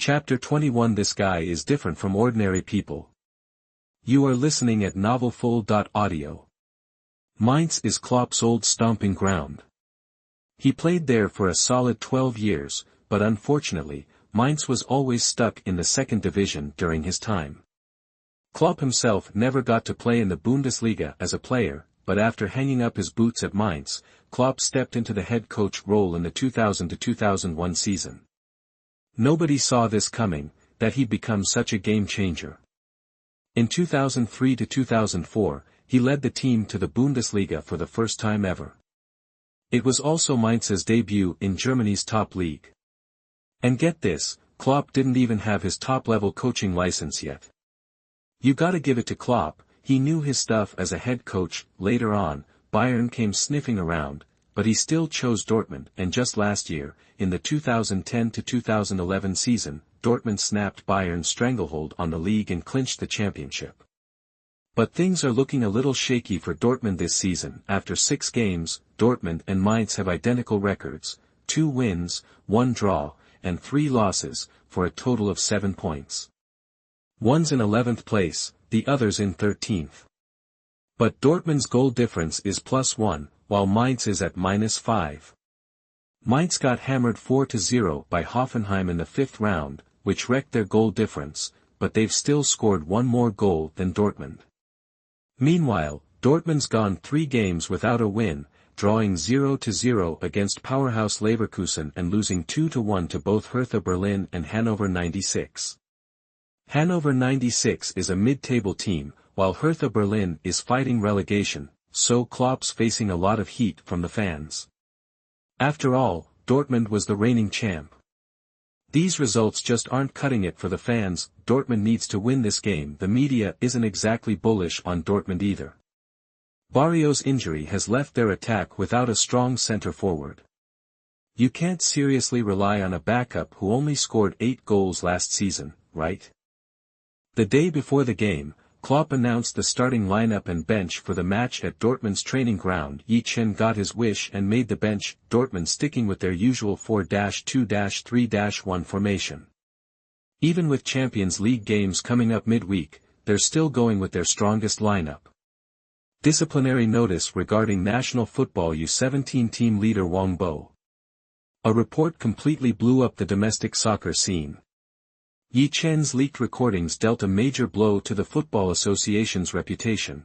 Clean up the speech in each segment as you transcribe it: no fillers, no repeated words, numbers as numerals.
Chapter 21. This guy is different from ordinary people. You are listening at novelfull.audio. Mainz is Klopp's old stomping ground. He played there for a solid 12 years, but unfortunately, Mainz was always stuck in the second division during his time. Klopp himself never got to play in the Bundesliga as a player, but after hanging up his boots at Mainz, Klopp stepped into the head coach role in the 2000-2001 season. Nobody saw this coming, that he'd become such a game-changer. In 2003-2004, he led the team to the Bundesliga for the first time ever. It was also Mainz's debut in Germany's top league. And get this, Klopp didn't even have his top-level coaching license yet. You gotta give it to Klopp, he knew his stuff as a head coach. Later on, Bayern came sniffing around, but he still chose Dortmund, and just last year, in the 2010-2011 season, Dortmund snapped Bayern's stranglehold on the league and clinched the championship. But things are looking a little shaky for Dortmund this season. After 6 games, Dortmund and Mainz have identical records, 2 wins, 1 draw, and 3 losses, for a total of 7 points. One's in 11th place, the other's in 13th. But Dortmund's goal difference is +1, while Mainz is at -5. Mainz got hammered 4-0 by Hoffenheim in the 5th round, which wrecked their goal difference, but they've still scored 1 more goal than Dortmund. Meanwhile, Dortmund's gone 3 games without a win, drawing 0-0 against powerhouse Leverkusen and losing 2-1 to both Hertha Berlin and Hannover 96. Hannover 96 is a mid-table team, while Hertha Berlin is fighting relegation, so Klopp's facing a lot of heat from the fans. After all, Dortmund was the reigning champ. These results just aren't cutting it for the fans. Dortmund needs to win this game. The media isn't exactly bullish on Dortmund either. Barrios' injury has left their attack without a strong center forward. You can't seriously rely on a backup who only scored 8 goals last season, right? The day before the game, Klopp announced the starting lineup and bench for the match at Dortmund's training ground. Ye Chen got his wish and made the bench, Dortmund sticking with their usual 4-2-3-1 formation. Even with Champions League games coming up midweek, they're still going with their strongest lineup. Disciplinary notice regarding national football U17 team leader Wang Bo. A report completely blew up the domestic soccer scene. Ye Chen's leaked recordings dealt a major blow to the Football Association's reputation.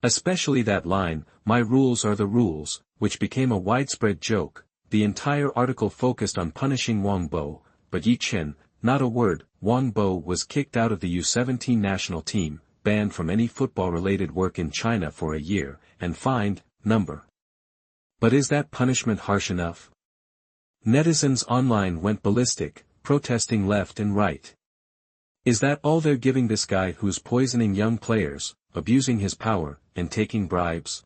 Especially that line, "My rules are the rules," which became a widespread joke. The entire article focused on punishing Wang Bo, but Ye Chen, not a word. Wang Bo was kicked out of the U17 national team, banned from any football-related work in China for a year, and fined, number. But is that punishment harsh enough? Netizens online went ballistic, protesting left and right. Is that all they're giving this guy who's poisoning young players, abusing his power, and taking bribes?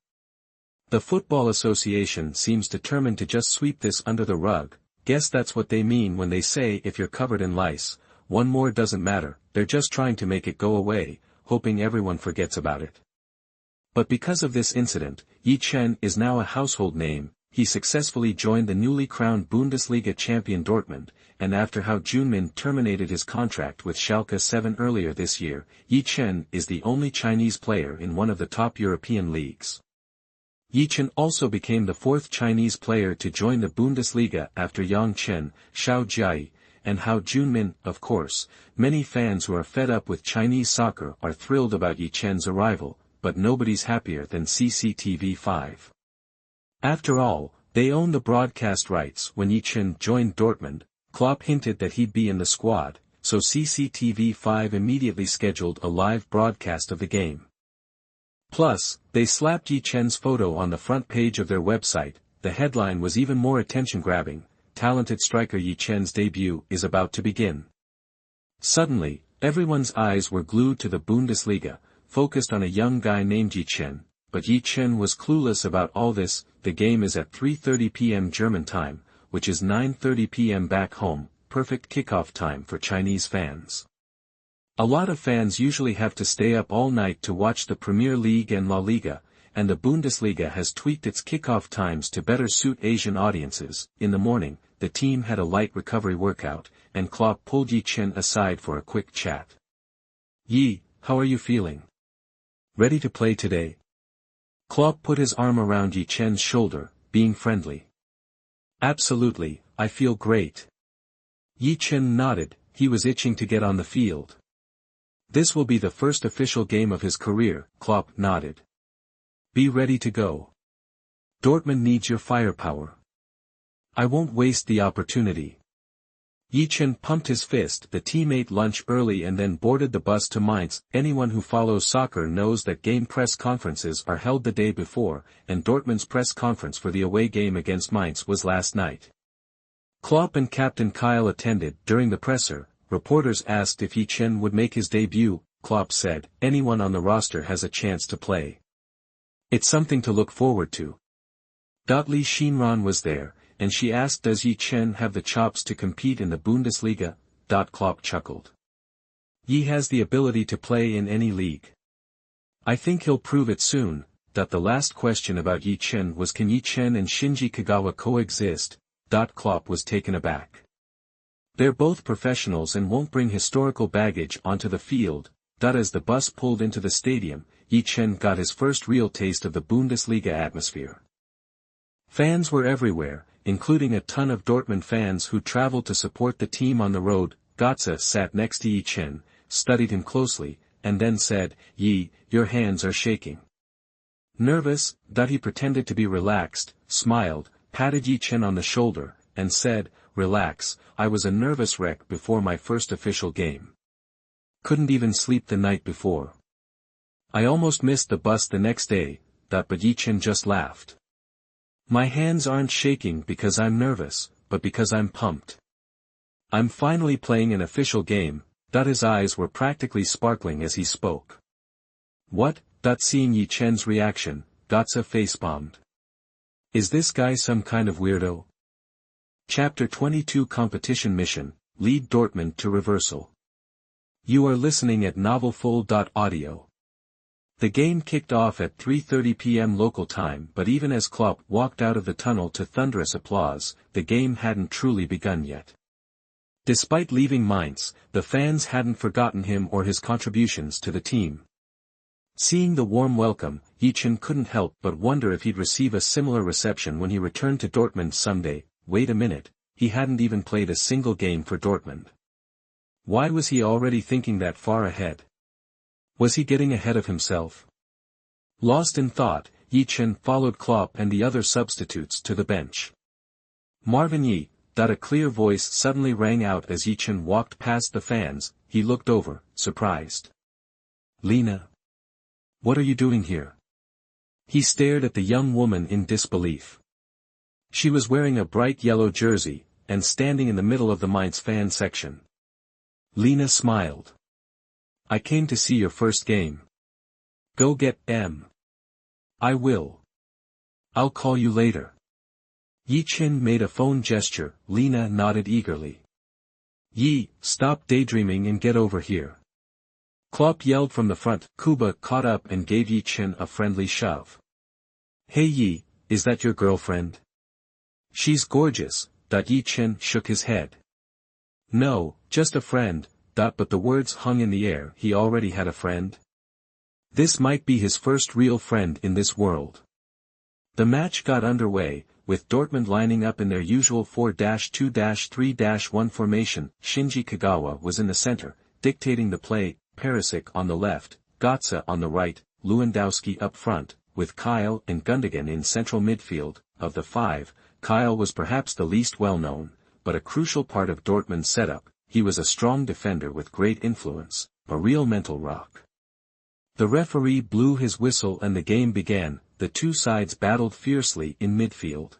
The Football Association seems determined to just sweep this under the rug. Guess that's what they mean when they say if you're covered in lice, 1 more doesn't matter. They're just trying to make it go away, hoping everyone forgets about it. But because of this incident, Ye Chen is now a household name. He successfully joined the newly crowned Bundesliga champion Dortmund, and after Hao Junmin terminated his contract with Schalke 07 earlier this year, Ye Chen is the only Chinese player in one of the top European leagues. Ye Chen also became the 4th Chinese player to join the Bundesliga after Yang Chen, Xiao Jiai, and Hao Junmin. Of course, many fans who are fed up with Chinese soccer are thrilled about Ye Chen's arrival, but nobody's happier than CCTV5. After all, they own the broadcast rights. When Ye Chen joined Dortmund, Klopp hinted that he'd be in the squad, so CCTV5 immediately scheduled a live broadcast of the game. Plus, they slapped Ye Chen's photo on the front page of their website. The headline was even more attention-grabbing: "Talented striker Ye Chen's debut is about to begin." Suddenly, everyone's eyes were glued to the Bundesliga, focused on a young guy named Ye Chen. But Ye Chen was clueless about all this. The game is at 3:30 p.m. German time, which is 9:30 p.m. back home, perfect kickoff time for Chinese fans. A lot of fans usually have to stay up all night to watch the Premier League and La Liga, and the Bundesliga has tweaked its kickoff times to better suit Asian audiences. In the morning, the team had a light recovery workout, and Klopp pulled Ye Chen aside for a quick chat. "Ye, how are you feeling? Ready to play today?" Klopp put his arm around Ye Chen's shoulder, being friendly. "Absolutely, I feel great." Ye Chen nodded, he was itching to get on the field. "This will be the first official game of his career," Klopp nodded. "Be ready to go. Dortmund needs your firepower. I won't waste the opportunity." Ye Chen pumped his fist. The team ate lunch early and then boarded the bus to Mainz. Anyone who follows soccer knows that game press conferences are held the day before, and Dortmund's press conference for the away game against Mainz was last night. Klopp and Captain Kyle attended. During the presser, reporters asked if Ye Chen would make his debut. Klopp said, "Anyone on the roster has a chance to play. It's something to look forward to." Li Xinran was there, and she asked, "Does Ye Chen have the chops to compete in the Bundesliga?" Klopp chuckled. "Ye has the ability to play in any league. I think he'll prove it soon." The last question about Ye Chen was, can Ye Chen and Shinji Kagawa coexist? Klopp was taken aback. "They're both professionals and won't bring historical baggage onto the field." As the bus pulled into the stadium, Ye Chen got his first real taste of the Bundesliga atmosphere. Fans were everywhere, including a ton of Dortmund fans who traveled to support the team on the road. Götze sat next to Ye Chen, studied him closely, and then said, "Ye, your hands are shaking." "Nervous?" He pretended to be relaxed, smiled, patted Ye Chen on the shoulder, and said, "Relax, I was a nervous wreck before my first official game. Couldn't even sleep the night before. I almost missed the bus the next day." But Ye Chen just laughed. "My hands aren't shaking because I'm nervous, but because I'm pumped. I'm finally playing an official game." His eyes were practically sparkling as he spoke. "What?" Seeing Ye Chen's reaction, Götze facepalmed. "Is this guy some kind of weirdo?" Chapter 22 Competition Mission, Lead Dortmund to Reversal. You are listening at novelfull.audio. The game kicked off at 3:30 p.m. local time, but even as Klopp walked out of the tunnel to thunderous applause, the game hadn't truly begun yet. Despite leaving Mainz, the fans hadn't forgotten him or his contributions to the team. Seeing the warm welcome, Ye Chen couldn't help but wonder if he'd receive a similar reception when he returned to Dortmund someday. Wait a minute, he hadn't even played a single game for Dortmund. Why was he already thinking that far ahead? Was he getting ahead of himself? Lost in thought, Ye Chen followed Klopp and the other substitutes to the bench. "Marvin Ye," a clear voice suddenly rang out as Ye Chen walked past the fans. He looked over, surprised. "Lena? What are you doing here?" He stared at the young woman in disbelief. She was wearing a bright yellow jersey, and standing in the middle of the Mainz fan section. Lena smiled. "I came to see your first game." "Go get M." "I will. I'll call you later." Ye Chen made a phone gesture. Lena nodded eagerly. "Ye, stop daydreaming and get over here." Klopp yelled from the front. Kuba caught up and gave Ye Chen a friendly shove. "Hey Ye, is that your girlfriend?" "She's gorgeous." Ye Chen shook his head. "No, just a friend." But the words hung in the air. He already had a friend? This might be his first real friend in this world. The match got underway, with Dortmund lining up in their usual 4-2-3-1 formation. Shinji Kagawa was in the center, dictating the play, Perisic on the left, Götze on the right, Lewandowski up front, with Kyle and Gundogan in central midfield. Of the five, Kyle was perhaps the least well-known, but a crucial part of Dortmund's setup. He was a strong defender with great influence, a real mental rock. The referee blew his whistle and the game began. The two sides battled fiercely in midfield.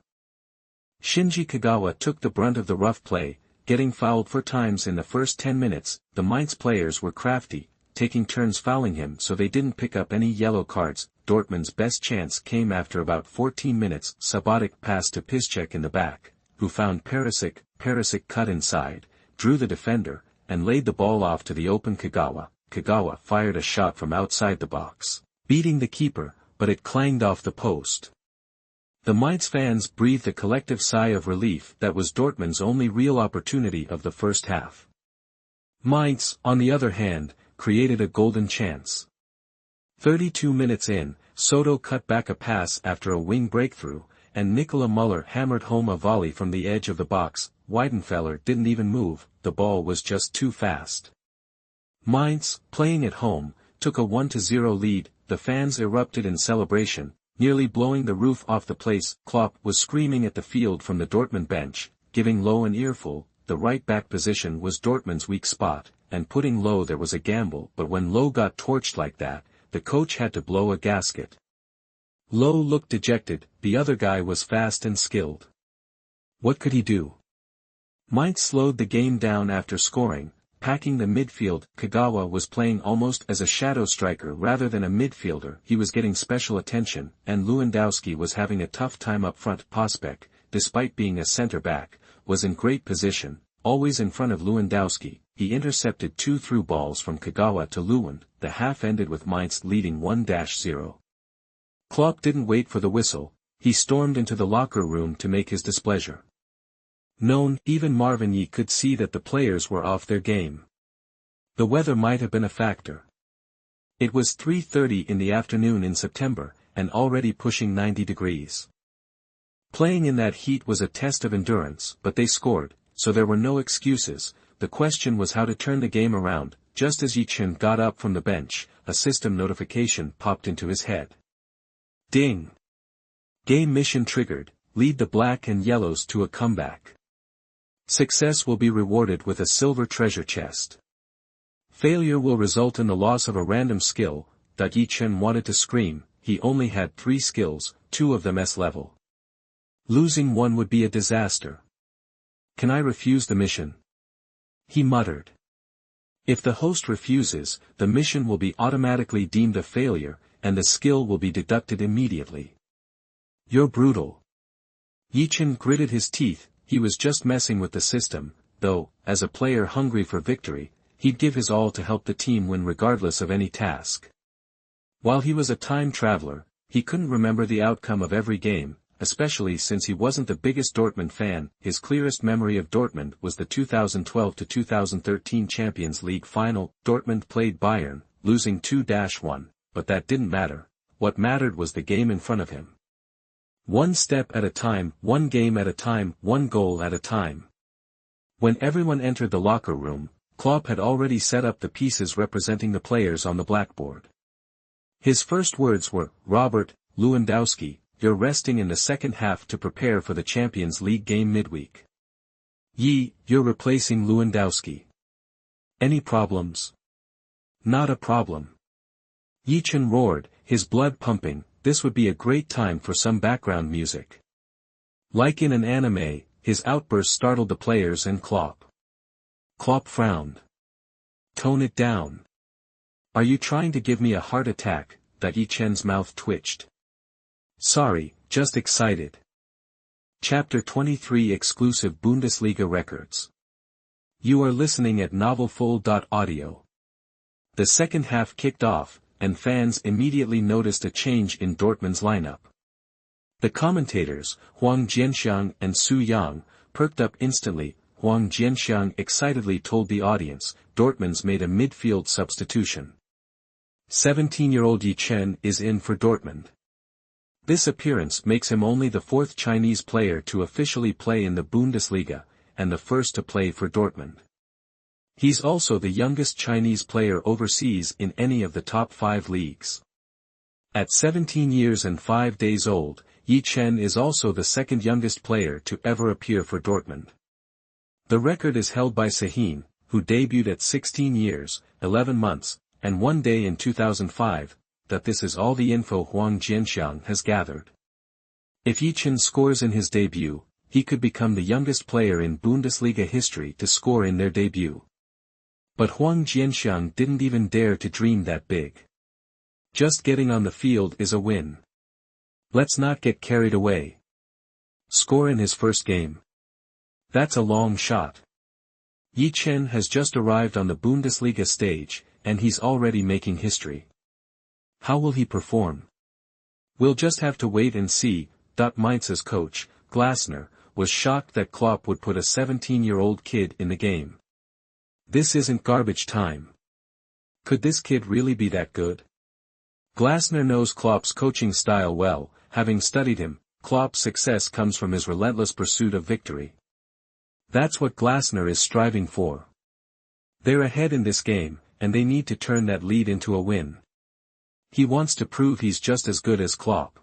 Shinji Kagawa took the brunt of the rough play, getting fouled 4 times in the first 10 minutes. The Mainz players were crafty, taking turns fouling him so they didn't pick up any yellow cards. Dortmund's best chance came after about 14 minutes. Sabotic passed to Piszczek in the back, who found Perisic. Perisic cut inside, drew the defender, and laid the ball off to the open Kagawa. Kagawa fired a shot from outside the box, beating the keeper, but it clanged off the post. The Mainz fans breathed a collective sigh of relief that was Dortmund's only real opportunity of the first half. Mainz, on the other hand, created a golden chance. 32 minutes in, Soto cut back a pass after a wing breakthrough, and Nicola Müller hammered home a volley from the edge of the box. Weidenfeller didn't even move, the ball was just too fast. Mainz, playing at home, took a 1-0 lead. The fans erupted in celebration, nearly blowing the roof off the place. Klopp was screaming at the field from the Dortmund bench, giving Low an earful. The right-back position was Dortmund's weak spot, and putting Low there was a gamble, but when Low got torched like that, the coach had to blow a gasket. Low looked dejected, the other guy was fast and skilled. What could he do? Mainz slowed the game down after scoring, packing the midfield. Kagawa was playing almost as a shadow striker rather than a midfielder. He was getting special attention, and Lewandowski was having a tough time up front. Pospek, despite being a centre-back, was in great position, always in front of Lewandowski. He intercepted 2 through balls from Kagawa to Lewand. The half ended with Mainz leading 1-0. Klopp didn't wait for the whistle, he stormed into the locker room to make his displeasure known. Even Marvin Ye could see that the players were off their game. The weather might have been a factor. It was 3:30 in the afternoon in September, and already pushing 90 degrees. Playing in that heat was a test of endurance, but they scored, so there were no excuses. The question was how to turn the game around. Just as Ye Chen got up from the bench, a system notification popped into his head. Ding! Game mission triggered, lead the black and yellows to a comeback. Success will be rewarded with a silver treasure chest. Failure will result in the loss of a random skill. Ye Chen wanted to scream, he only had 3 skills, 2 of them S-level. Losing one would be a disaster. Can I refuse the mission? He muttered. If the host refuses, the mission will be automatically deemed a failure, and the skill will be deducted immediately. You're brutal. Ye Chen gritted his teeth. He was just messing with the system, though, as a player hungry for victory, he'd give his all to help the team win regardless of any task. While he was a time traveler, he couldn't remember the outcome of every game, especially since he wasn't the biggest Dortmund fan. His clearest memory of Dortmund was the 2012-2013 Champions League final. Dortmund played Bayern, losing 2-1, but that didn't matter. What mattered was the game in front of him. One step at a time, one game at a time, one goal at a time. When everyone entered the locker room, Klopp had already set up the pieces representing the players on the blackboard. His first words were, "Robert Lewandowski, you're resting in the second half to prepare for the Champions League game midweek. You're replacing Lewandowski. Any problems?" "Not a problem." Ye Chen roared, his blood pumping. This would be a great time for some background music. Like in an anime, his outburst startled the players and Klopp. Klopp frowned. "Tone it down. Are you trying to give me a heart attack?" Ye Chen's mouth twitched. "Sorry, just excited." Chapter 23 Exclusive Bundesliga Records. You are listening at novelfull.audio. The second half kicked off, and fans immediately noticed a change in Dortmund's lineup. The commentators, Huang Jianxiang and Su Yang, perked up instantly. Huang Jianxiang excitedly told the audience, Dortmund's made a midfield substitution. 17-year-old Ye Chen is in for Dortmund. This appearance makes him only the 4th Chinese player to officially play in the Bundesliga, and the first to play for Dortmund. He's also the youngest Chinese player overseas in any of the top 5 leagues. At 17 years and 5 days old, Ye Chen is also the second youngest player to ever appear for Dortmund. The record is held by Sahin, who debuted at 16 years, 11 months, and 1 day in 2005. This is all the info Huang Jianxiang has gathered. If Ye Chen scores in his debut, he could become the youngest player in Bundesliga history to score in their debut. But Huang Jianxiang didn't even dare to dream that big. Just getting on the field is a win. Let's not get carried away. Score in his first game. That's a long shot. Ye Chen has just arrived on the Bundesliga stage, and he's already making history. How will he perform? We'll just have to wait and see. Mainz's coach, Glasner, was shocked that Klopp would put a 17-year-old kid in the game. This isn't garbage time. Could this kid really be that good? Glasner knows Klopp's coaching style well, having studied him. Klopp's success comes from his relentless pursuit of victory. That's what Glasner is striving for. They're ahead in this game, and they need to turn that lead into a win. He wants to prove he's just as good as Klopp.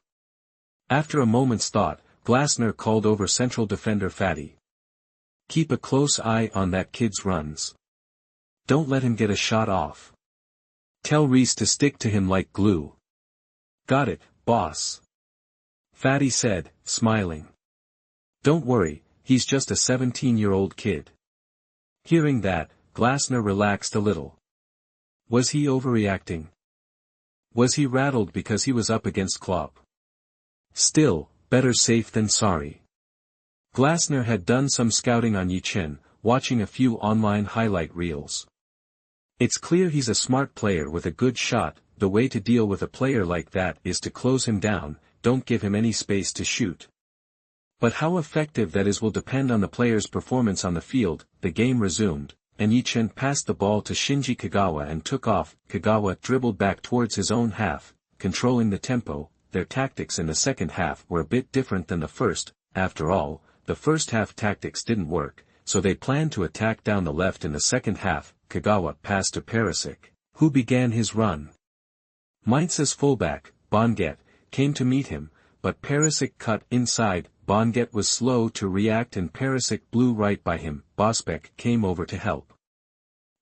After a moment's thought, Glasner called over central defender Fatty. Keep a close eye on that kid's runs. Don't let him get a shot off. Tell Reece to stick to him like glue. Got it, boss. Fatty said, smiling. Don't worry, he's just a 17-year-old kid. Hearing that, Glasner relaxed a little. Was he overreacting? Was he rattled because he was up against Klopp? Still, better safe than sorry. Glasner had done some scouting on Ye Chen, watching a few online highlight reels. It's clear he's a smart player with a good shot. The way to deal with a player like that is to close him down, don't give him any space to shoot. But how effective that is will depend on the player's performance on the field. The game resumed, and Ye Chen passed the ball to Shinji Kagawa and took off. Kagawa dribbled back towards his own half, controlling the tempo. Their tactics in the second half were a bit different than the first. After all, the first half tactics didn't work, so they planned to attack down the left in the second half. Kagawa passed to Perisic, who began his run. Mainz's fullback, Bonget, came to meet him, but Perisic cut inside. Bonget was slow to react and Perisic blew right by him. Bosbeck came over to help.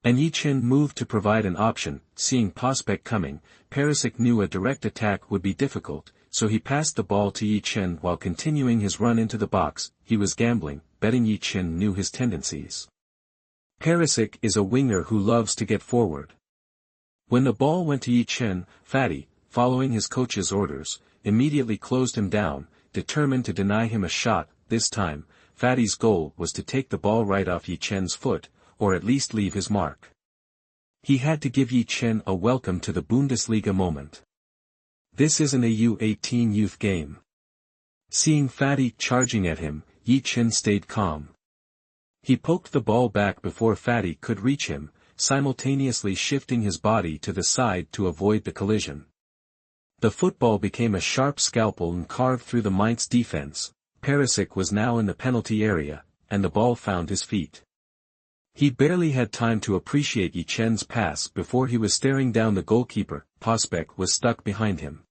And Ye Chen moved to provide an option. Seeing Bosbeck coming, Perisic knew a direct attack would be difficult, so he passed the ball to Ye Chen while continuing his run into the box. He was gambling, betting Ye Chen knew his tendencies. Perisic is a winger who loves to get forward. When the ball went to Ye Chen, Fatty, following his coach's orders, immediately closed him down, determined to deny him a shot. This time, Fatty's goal was to take the ball right off Ye Chen's foot, or at least leave his mark. He had to give Ye Chen a welcome to the Bundesliga moment. This isn't a U18 youth game. Seeing Fatty charging at him, Ye Chen stayed calm. He poked the ball back before Fatty could reach him, simultaneously shifting his body to the side to avoid the collision. The football became a sharp scalpel and carved through the Mainz defense. Perisic was now in the penalty area, and the ball found his feet. He barely had time to appreciate Ye Chen's pass before he was staring down the goalkeeper. Bosbeck was stuck behind him.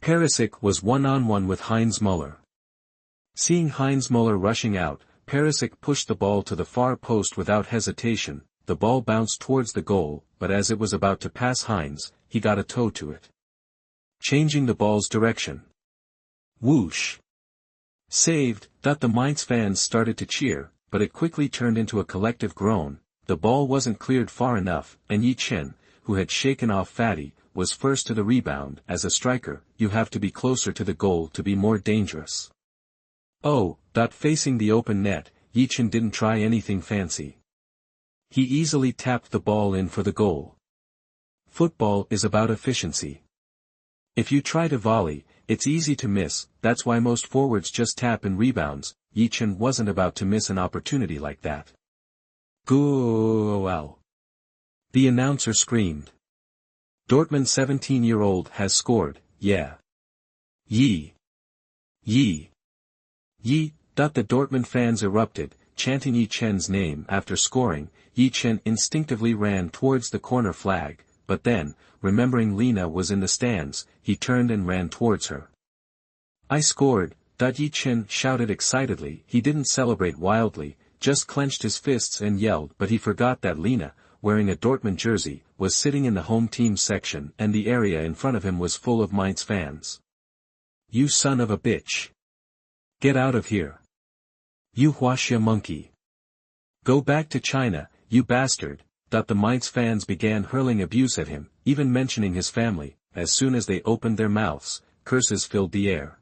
Perisic was one-on-one with Heinz Müller. Seeing Heinz Müller rushing out, Perisic pushed the ball to the far post without hesitation. The ball bounced towards the goal, but as it was about to pass Heinz, he got a toe to it, changing the ball's direction. Whoosh! Saved. The Mainz fans started to cheer, but it quickly turned into a collective groan. The ball wasn't cleared far enough, and Ye Chen, who had shaken off Fatty, was first to the rebound. As a striker, you have to be closer to the goal to be more dangerous. Oh, facing the open net, Ye Chen didn't try anything fancy. He easily tapped the ball in for the goal. Football is about efficiency. If you try to volley, it's easy to miss. That's why most forwards just tap in rebounds. Ye Chen wasn't about to miss an opportunity like that. Goal! The announcer screamed. Dortmund's 17-year-old has scored. Yeah. Ye! Ye! Ye! The Dortmund fans erupted, chanting Ye Chen's name. After scoring, Ye Chen instinctively ran towards the corner flag, but then, remembering Lena was in the stands, he turned and ran towards her. I scored! Ye Chen shouted excitedly. He didn't celebrate wildly, just clenched his fists and yelled, but he forgot that Lena, wearing a Dortmund jersey, was sitting in the home team section and the area in front of him was full of Mainz fans. You son of a bitch! Get out of here! You Huaxia monkey! Go back to China, you bastard! The Mainz fans began hurling abuse at him, even mentioning his family. As soon as they opened their mouths, curses filled the air.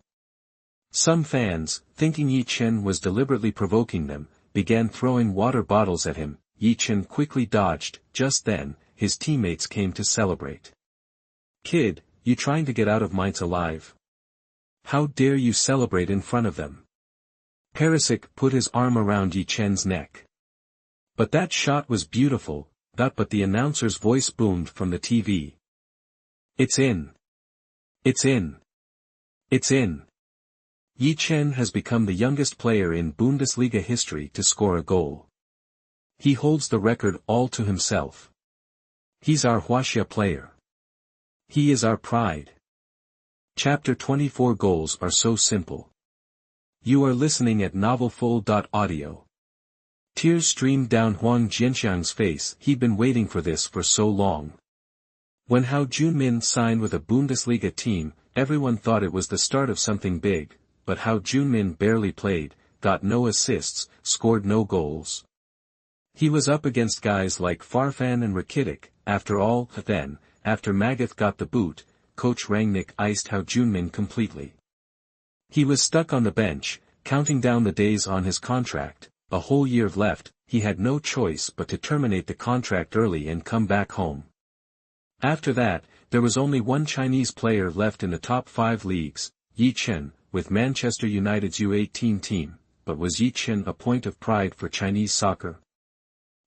Some fans, thinking Ye Chen was deliberately provoking them, began throwing water bottles at him. Ye Chen quickly dodged. Just then, his teammates came to celebrate. Kid, you trying to get out of Mainz alive? How dare you celebrate in front of them? Perisic put his arm around Ye Chen's neck. But that shot was beautiful, but the announcer's voice boomed from the TV. It's in. It's in. It's in. Ye Chen has become the youngest player in Bundesliga history to score a goal. He holds the record all to himself. He's our Huaxia player. He is our pride. Chapter 24 Goals are so simple. You are listening at novelfull.audio. Tears streamed down Huang Jianxiang's face. He'd been waiting for this for so long. When Hao Junmin signed with a Bundesliga team, everyone thought it was the start of something big, but Hao Junmin barely played, got no assists, scored no goals. He was up against guys like Farfan and Rakitic. After all, then, after Magath got the boot, coach Rangnick iced Hao Junmin completely. He was stuck on the bench, counting down the days on his contract. A whole year left. He had no choice but to terminate the contract early and come back home. After that, there was only one Chinese player left in the top 5 leagues, Ye Chen, with Manchester United's U18 team. But was Ye Chen a point of pride for Chinese soccer?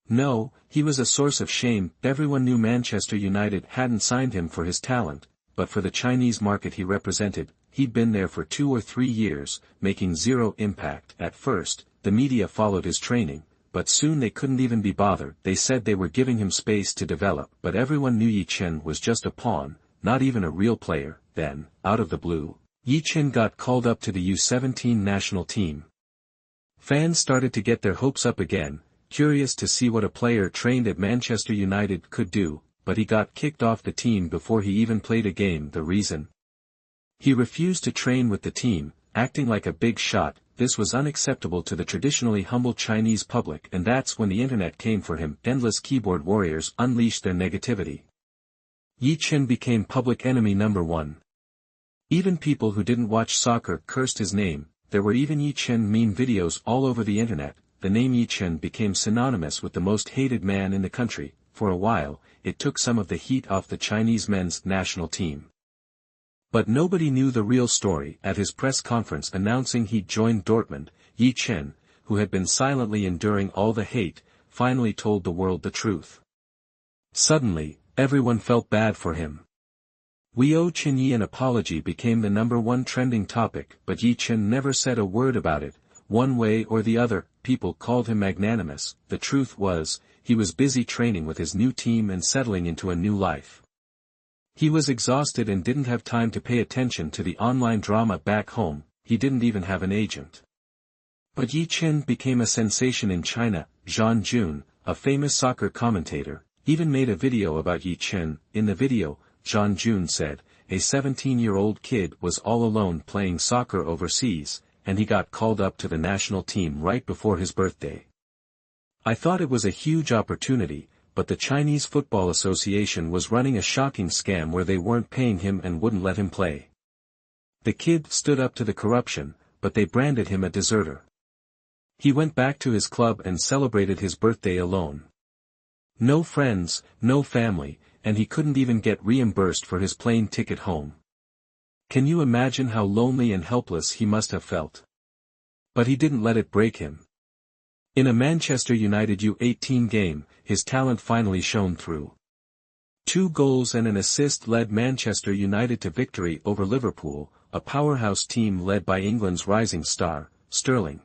No, he was a source of shame. Everyone knew Manchester United hadn't signed him for his talent, but for the Chinese market he represented. He'd been there for 2 or 3 years, making zero impact. At first, the media followed his training, but soon they couldn't even be bothered. They said they were giving him space to develop, but everyone knew Ye Chen was just a pawn, not even a real player. Then, out of the blue, Ye Chen got called up to the U17 national team. Fans started to get their hopes up again, curious to see what a player trained at Manchester United could do, but he got kicked off the team before he even played a game. The reason? He refused to train with the team, acting like a big shot. This was unacceptable to the traditionally humble Chinese public, and that's when the internet came for him. Endless keyboard warriors unleashed their negativity. Ye Chen became public enemy number 1. Even people who didn't watch soccer cursed his name. There were even Ye Chen meme videos all over the internet. The name Ye Chen became synonymous with the most hated man in the country. For a while, it took some of the heat off the Chinese men's national team. But nobody knew the real story. At his press conference announcing he'd joined Dortmund, Ye Chen, who had been silently enduring all the hate, finally told the world the truth. Suddenly, everyone felt bad for him. We owe Chen Yi an apology became the #1 trending topic, but Ye Chen never said a word about it. One way or the other, people called him magnanimous. The truth was, he was busy training with his new team and settling into a new life. He was exhausted and didn't have time to pay attention to the online drama back home. He didn't even have an agent. But Ye Chen became a sensation in China. Zhang Jun, a famous soccer commentator, even made a video about Ye Chen. In the video, Zhang Jun said, a 17-year-old kid was all alone playing soccer overseas, and he got called up to the national team right before his birthday. I thought it was a huge opportunity, but the Chinese Football Association was running a shocking scam where they weren't paying him and wouldn't let him play. The kid stood up to the corruption, but they branded him a deserter. He went back to his club and celebrated his birthday alone. No friends, no family, and he couldn't even get reimbursed for his plane ticket home. Can you imagine how lonely and helpless he must have felt? But he didn't let it break him. In a Manchester United U18 game, his talent finally shone through. 2 goals and an assist led Manchester United to victory over Liverpool, a powerhouse team led by England's rising star, Sterling.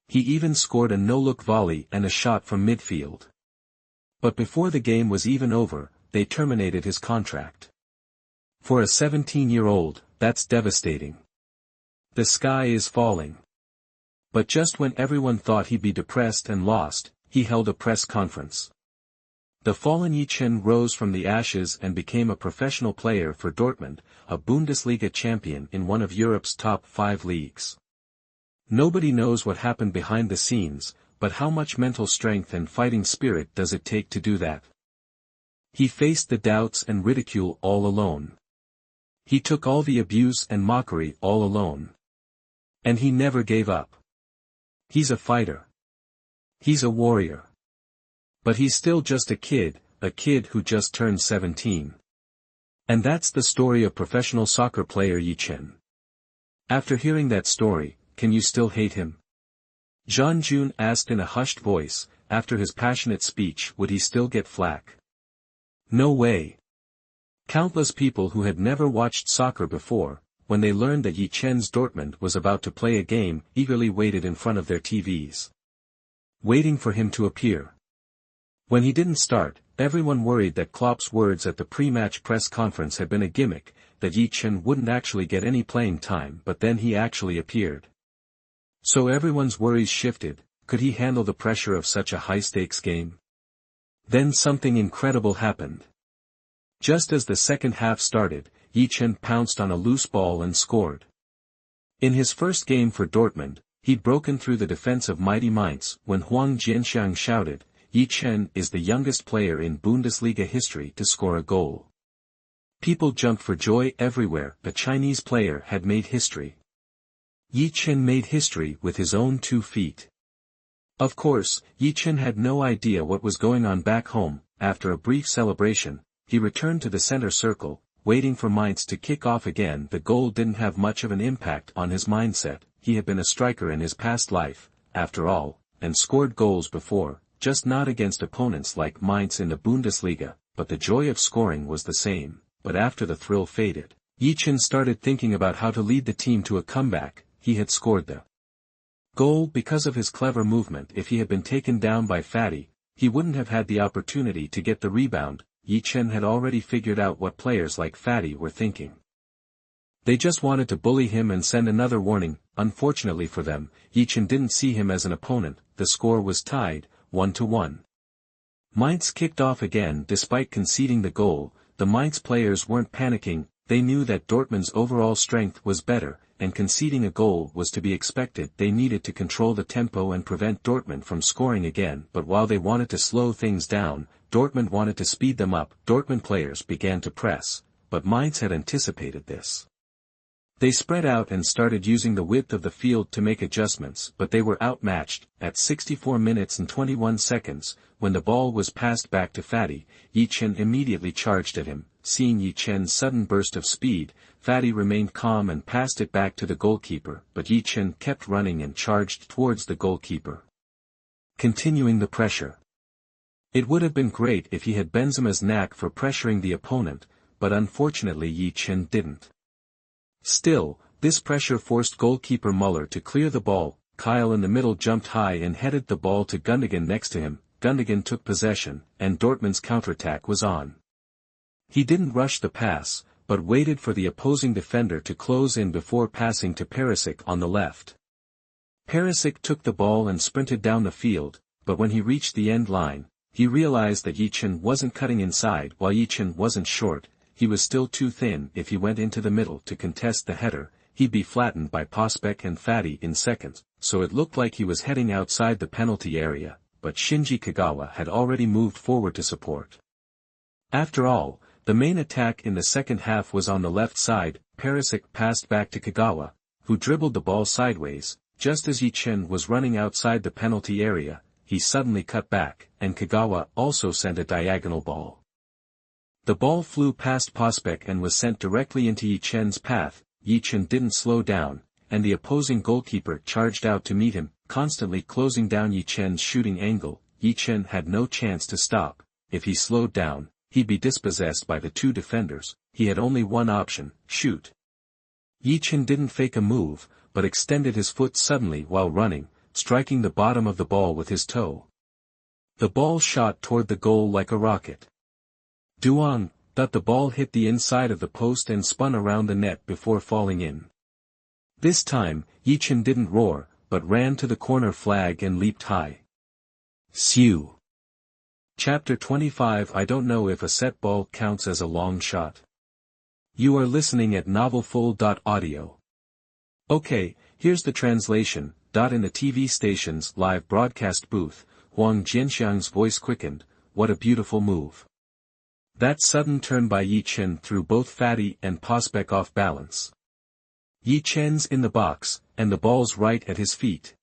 He even scored a no-look volley and a shot from midfield. But before the game was even over, they terminated his contract. For a 17-year-old, that's devastating. The sky is falling. But just when everyone thought he'd be depressed and lost, he held a press conference. The fallen Ye Chen rose from the ashes and became a professional player for Dortmund, a Bundesliga champion in one of Europe's top 5 leagues. Nobody knows what happened behind the scenes, but how much mental strength and fighting spirit does it take to do that? He faced the doubts and ridicule all alone. He took all the abuse and mockery all alone. And he never gave up. He's a fighter. He's a warrior. But he's still just a kid who just turned 17. And that's the story of professional soccer player Ye Chen. After hearing that story, can you still hate him? Jean Jun asked in a hushed voice. After his passionate speech, would he still get flack? No way. Countless people who had never watched soccer before, when they learned that Ye Chen's Dortmund was about to play a game, eagerly waited in front of their TVs. Waiting for him to appear. When he didn't start, everyone worried that Klopp's words at the pre-match press conference had been a gimmick, that Ye Chen wouldn't actually get any playing time, but then he actually appeared. So everyone's worries shifted. Could he handle the pressure of such a high-stakes game? Then something incredible happened. Just as the second half started, Ye Chen pounced on a loose ball and scored. In his first game for Dortmund, he'd broken through the defense of mighty Mainz when Huang Jianxiang shouted, "Ye Chen is the youngest player in Bundesliga history to score a goal." People jumped for joy everywhere. The Chinese player had made history. Ye Chen made history with his own 2 feet. Of course, Ye Chen had no idea what was going on back home. After a brief celebration, he returned to the center circle, waiting for Mainz to kick off again. The goal didn't have much of an impact on his mindset. He had been a striker in his past life, after all, and scored goals before, just not against opponents like Mainz in the Bundesliga, but the joy of scoring was the same. But after the thrill faded, Ye Chen started thinking about how to lead the team to a comeback. He had scored the goal because of his clever movement. If he had been taken down by Fatty, he wouldn't have had the opportunity to get the rebound. Ye Chen had already figured out what players like Fatty were thinking. They just wanted to bully him and send another warning. Unfortunately for them, Ye Chen didn't see him as an opponent. The score was tied, 1-1. Mainz kicked off again. Despite conceding the goal, the Mainz players weren't panicking. They knew that Dortmund's overall strength was better, and conceding a goal was to be expected. They needed to control the tempo and prevent Dortmund from scoring again. But while they wanted to slow things down, Dortmund wanted to speed them up. Dortmund players began to press, but Mainz had anticipated this. They spread out and started using the width of the field to make adjustments, but they were outmatched. At 64 minutes and 21 seconds, when the ball was passed back to Fatty, Ye Chen immediately charged at him. Seeing Ye Chen's sudden burst of speed, Fatty remained calm and passed it back to the goalkeeper, but Ye Chen kept running and charged towards the goalkeeper, continuing the pressure. It would have been great if he had Benzema's knack for pressuring the opponent, but unfortunately Ye Chen didn't. Still, this pressure forced goalkeeper Muller to clear the ball. Kyle in the middle jumped high and headed the ball to Gundogan next to him. Gundogan took possession, and Dortmund's counterattack was on. He didn't rush the pass, but waited for the opposing defender to close in before passing to Perisic on the left. Perisic took the ball and sprinted down the field, but when he reached the end line, he realized that Ye Chen wasn't cutting inside. While Ye Chen wasn't short, he was still too thin. If he went into the middle to contest the header, he'd be flattened by Prospect and Fatty in seconds, so it looked like he was heading outside the penalty area, but Shinji Kagawa had already moved forward to support. After all, the main attack in the second half was on the left side. Perisic passed back to Kagawa, who dribbled the ball sideways. Just as Ye Chen was running outside the penalty area, he suddenly cut back, and Kagawa also sent a diagonal ball. The ball flew past Prospect and was sent directly into Ye Chen's path. Ye Chen didn't slow down, and the opposing goalkeeper charged out to meet him, constantly closing down Ye Chen's shooting angle. Ye Chen had no chance to stop. If he slowed down, he'd be dispossessed by the 2 defenders. He had only one option: shoot. Ye Chen didn't fake a move, but extended his foot suddenly while running, striking the bottom of the ball with his toe. The ball shot toward the goal like a rocket. Duong thought the ball hit the inside of the post and spun around the net before falling in. This time, Ye Chen didn't roar, but ran to the corner flag and leaped high. Sew. Chapter 25. I don't know if a set ball counts as a long shot. You are listening at novelfull.audio. Okay, here's the translation. In the TV station's live broadcast booth, Huang Jianxiang's voice quickened. What a beautiful move. That sudden turn by Ye Chen threw both Fatty and Prospect off balance. Ye Chen's in the box, and the ball's right at his feet.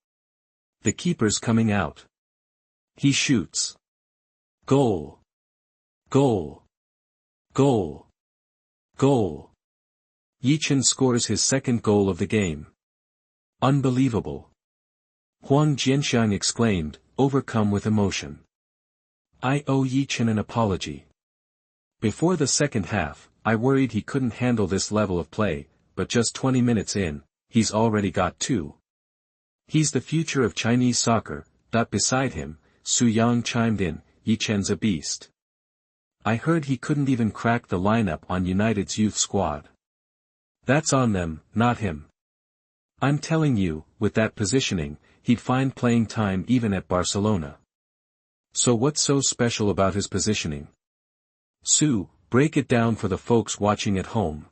The keeper's coming out. He shoots. Goal. Goal. Goal. Goal. Ye Chen scores his second goal of the game. Unbelievable! Huang Jianxiang exclaimed, overcome with emotion. I owe Ye Chen an apology. Before the second half, I worried he couldn't handle this level of play, but just 20 minutes in, he's already got 2. He's the future of Chinese soccer. Beside him, Su Yang chimed in, Ye Chen's a beast. I heard he couldn't even crack the lineup on United's youth squad. That's on them, not him. I'm telling you, with that positioning, he'd find playing time even at Barcelona. So what's so special about his positioning? Su, break it down for the folks watching at home.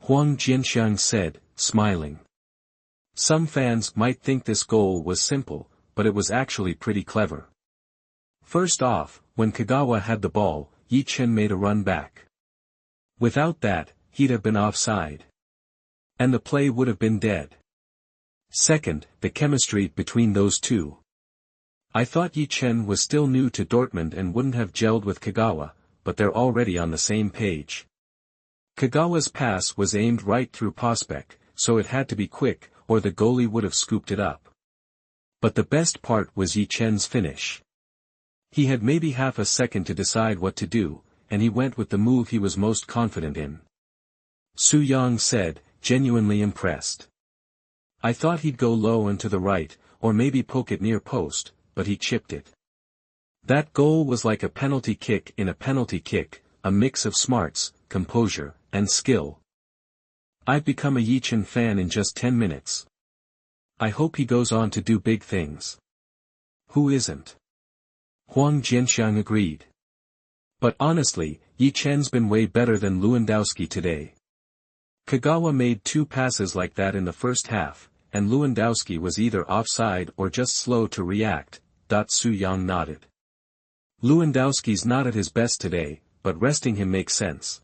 Huang Jianxiang said, smiling. Some fans might think this goal was simple, but it was actually pretty clever. First off, when Kagawa had the ball, Ye Chen made a run back. Without that, he'd have been offside. And the play would have been dead. Second, the chemistry between those two. I thought Ye Chen was still new to Dortmund and wouldn't have gelled with Kagawa, but they're already on the same page. Kagawa's pass was aimed right through Prospect, so it had to be quick, or the goalie would have scooped it up. But the best part was Ye Chen's finish. He had maybe half a second to decide what to do, and he went with the move he was most confident in. Su Yang said, genuinely impressed. I thought he'd go low and to the right, or maybe poke it near post, but he chipped it. That goal was like a penalty kick in a penalty kick, a mix of smarts, composure, and skill. I've become a Ye Chen fan in just 10 minutes. I hope he goes on to do big things. Who isn't? Huang Jianxiang agreed. But honestly, Ye Chen's been way better than Lewandowski today. Kagawa made 2 passes like that in the first half, and Lewandowski was either offside or just slow to react. Su Yang nodded. Lewandowski's not at his best today, but resting him makes sense.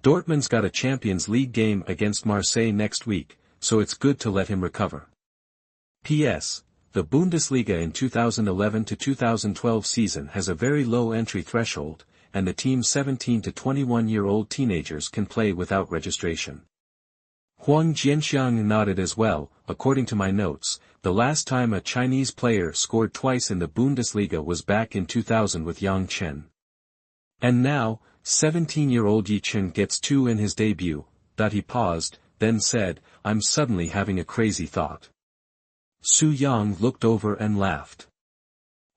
Dortmund's got a Champions League game against Marseille next week, so it's good to let him recover. P.S. The Bundesliga in 2011 to 2012 season has a very low entry threshold, and the team's 17 to 21-year-old teenagers can play without registration. Huang Jianxiang nodded as well. According to my notes, the last time a Chinese player scored twice in the Bundesliga was back in 2000 with Ye Chen. And now, 17-year-old Ye Chen gets 2 in his debut. He paused, then said, I'm suddenly having a crazy thought. Su Yang looked over and laughed.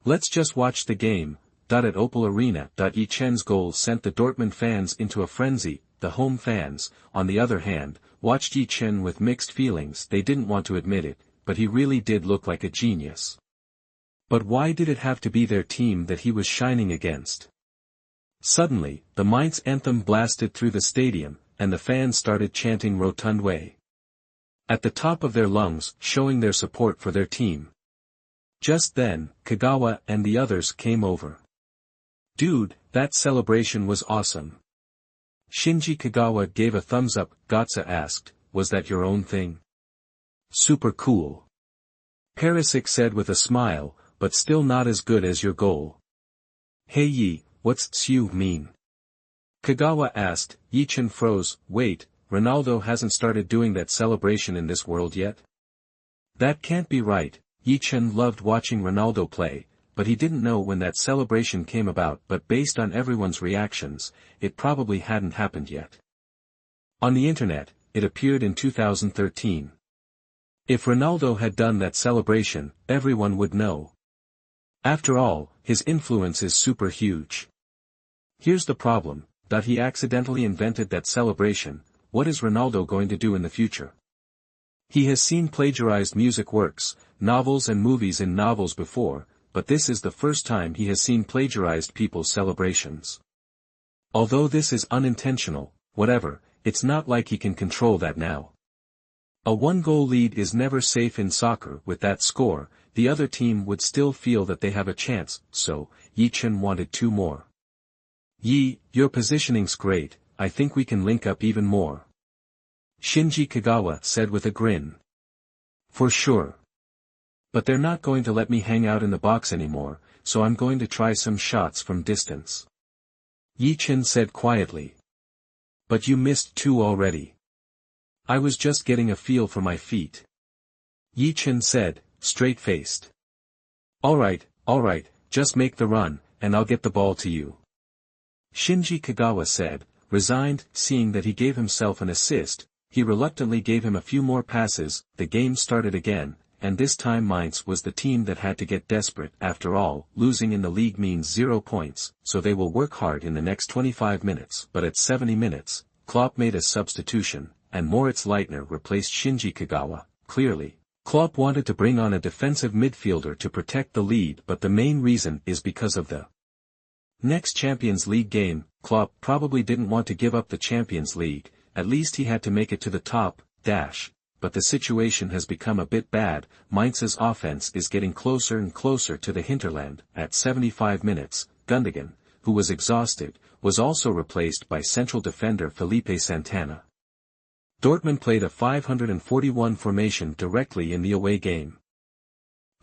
Let's just watch the game. At Opel Arena. Ye Chen's goal sent the Dortmund fans into a frenzy. The home fans, on the other hand, watched Ye Chen with mixed feelings. They didn't want to admit it, but he really did look like a genius. But why did it have to be their team that he was shining against? Suddenly, the Mainz anthem blasted through the stadium, and the fans started chanting Rotund Way at the top of their lungs, showing their support for their team. Just then, Kagawa and the others came over. Dude, that celebration was awesome. Shinji Kagawa gave a thumbs up. Gotsa asked, was that your own thing? Super cool. Perisic said with a smile, but still not as good as your goal. Hey Yi, what's tsu mean? Kagawa asked. Ye Chen froze. Wait, Ronaldo hasn't started doing that celebration in this world yet? That can't be right. Ye Chen loved watching Ronaldo play, but he didn't know when that celebration came about. But based on everyone's reactions, it probably hadn't happened yet. On the internet, it appeared in 2013. If Ronaldo had done that celebration, everyone would know. After all, his influence is super huge. Here's the problem, that he accidentally invented that celebration. What is Ronaldo going to do in the future? He has seen plagiarized music works, novels and movies in novels before, but this is the first time he has seen plagiarized people's celebrations. Although this is unintentional, whatever, it's not like he can control that now. A 1-goal lead is never safe in soccer. With that score, the other team would still feel that they have a chance, so, Ye Chen wanted 2 more. Yi, your positioning's great, I think we can link up even more. Shinji Kagawa said with a grin. For sure. But they're not going to let me hang out in the box anymore, so I'm going to try some shots from distance. Ye Chen said quietly. But you missed 2 already. I was just getting a feel for my feet. Ye Chen said, straight-faced. Alright, just make the run, and I'll get the ball to you. Shinji Kagawa said, resigned. Seeing that he gave himself an assist, he reluctantly gave him a few more passes. The game started again, and this time Mainz was the team that had to get desperate. After all, losing in the league means 0 points, so they will work hard in the next 25 minutes. But at 70 minutes, Klopp made a substitution, and Moritz Leitner replaced Shinji Kagawa. Clearly, Klopp wanted to bring on a defensive midfielder to protect the lead, but the main reason is because of the next Champions League game. Klopp probably didn't want to give up the Champions League, at least he had to make it to the top, but the situation has become a bit bad. Mainz's offense is getting closer and closer to the hinterland. At 75 minutes, Gundogan, who was exhausted, was also replaced by central defender Felipe Santana. Dortmund played a 541 formation directly in the away game.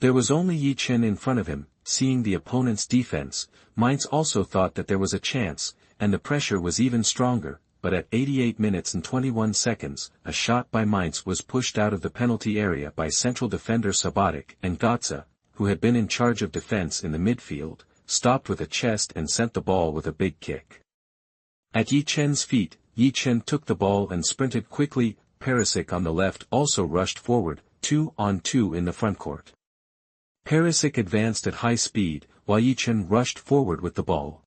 There was only Ye Chen in front of him. Seeing the opponent's defense, Mainz also thought that there was a chance, and the pressure was even stronger. But at 88 minutes and 21 seconds, a shot by Mainz was pushed out of the penalty area by central defender Subotic, and Götze, who had been in charge of defense in the midfield, stopped with a chest and sent the ball with a big kick. At Ye Chen's feet, Ye Chen took the ball and sprinted quickly. Perisic on the left also rushed forward, 2-on-2 in the frontcourt. Perisic advanced at high speed, while Ye Chen rushed forward with the ball.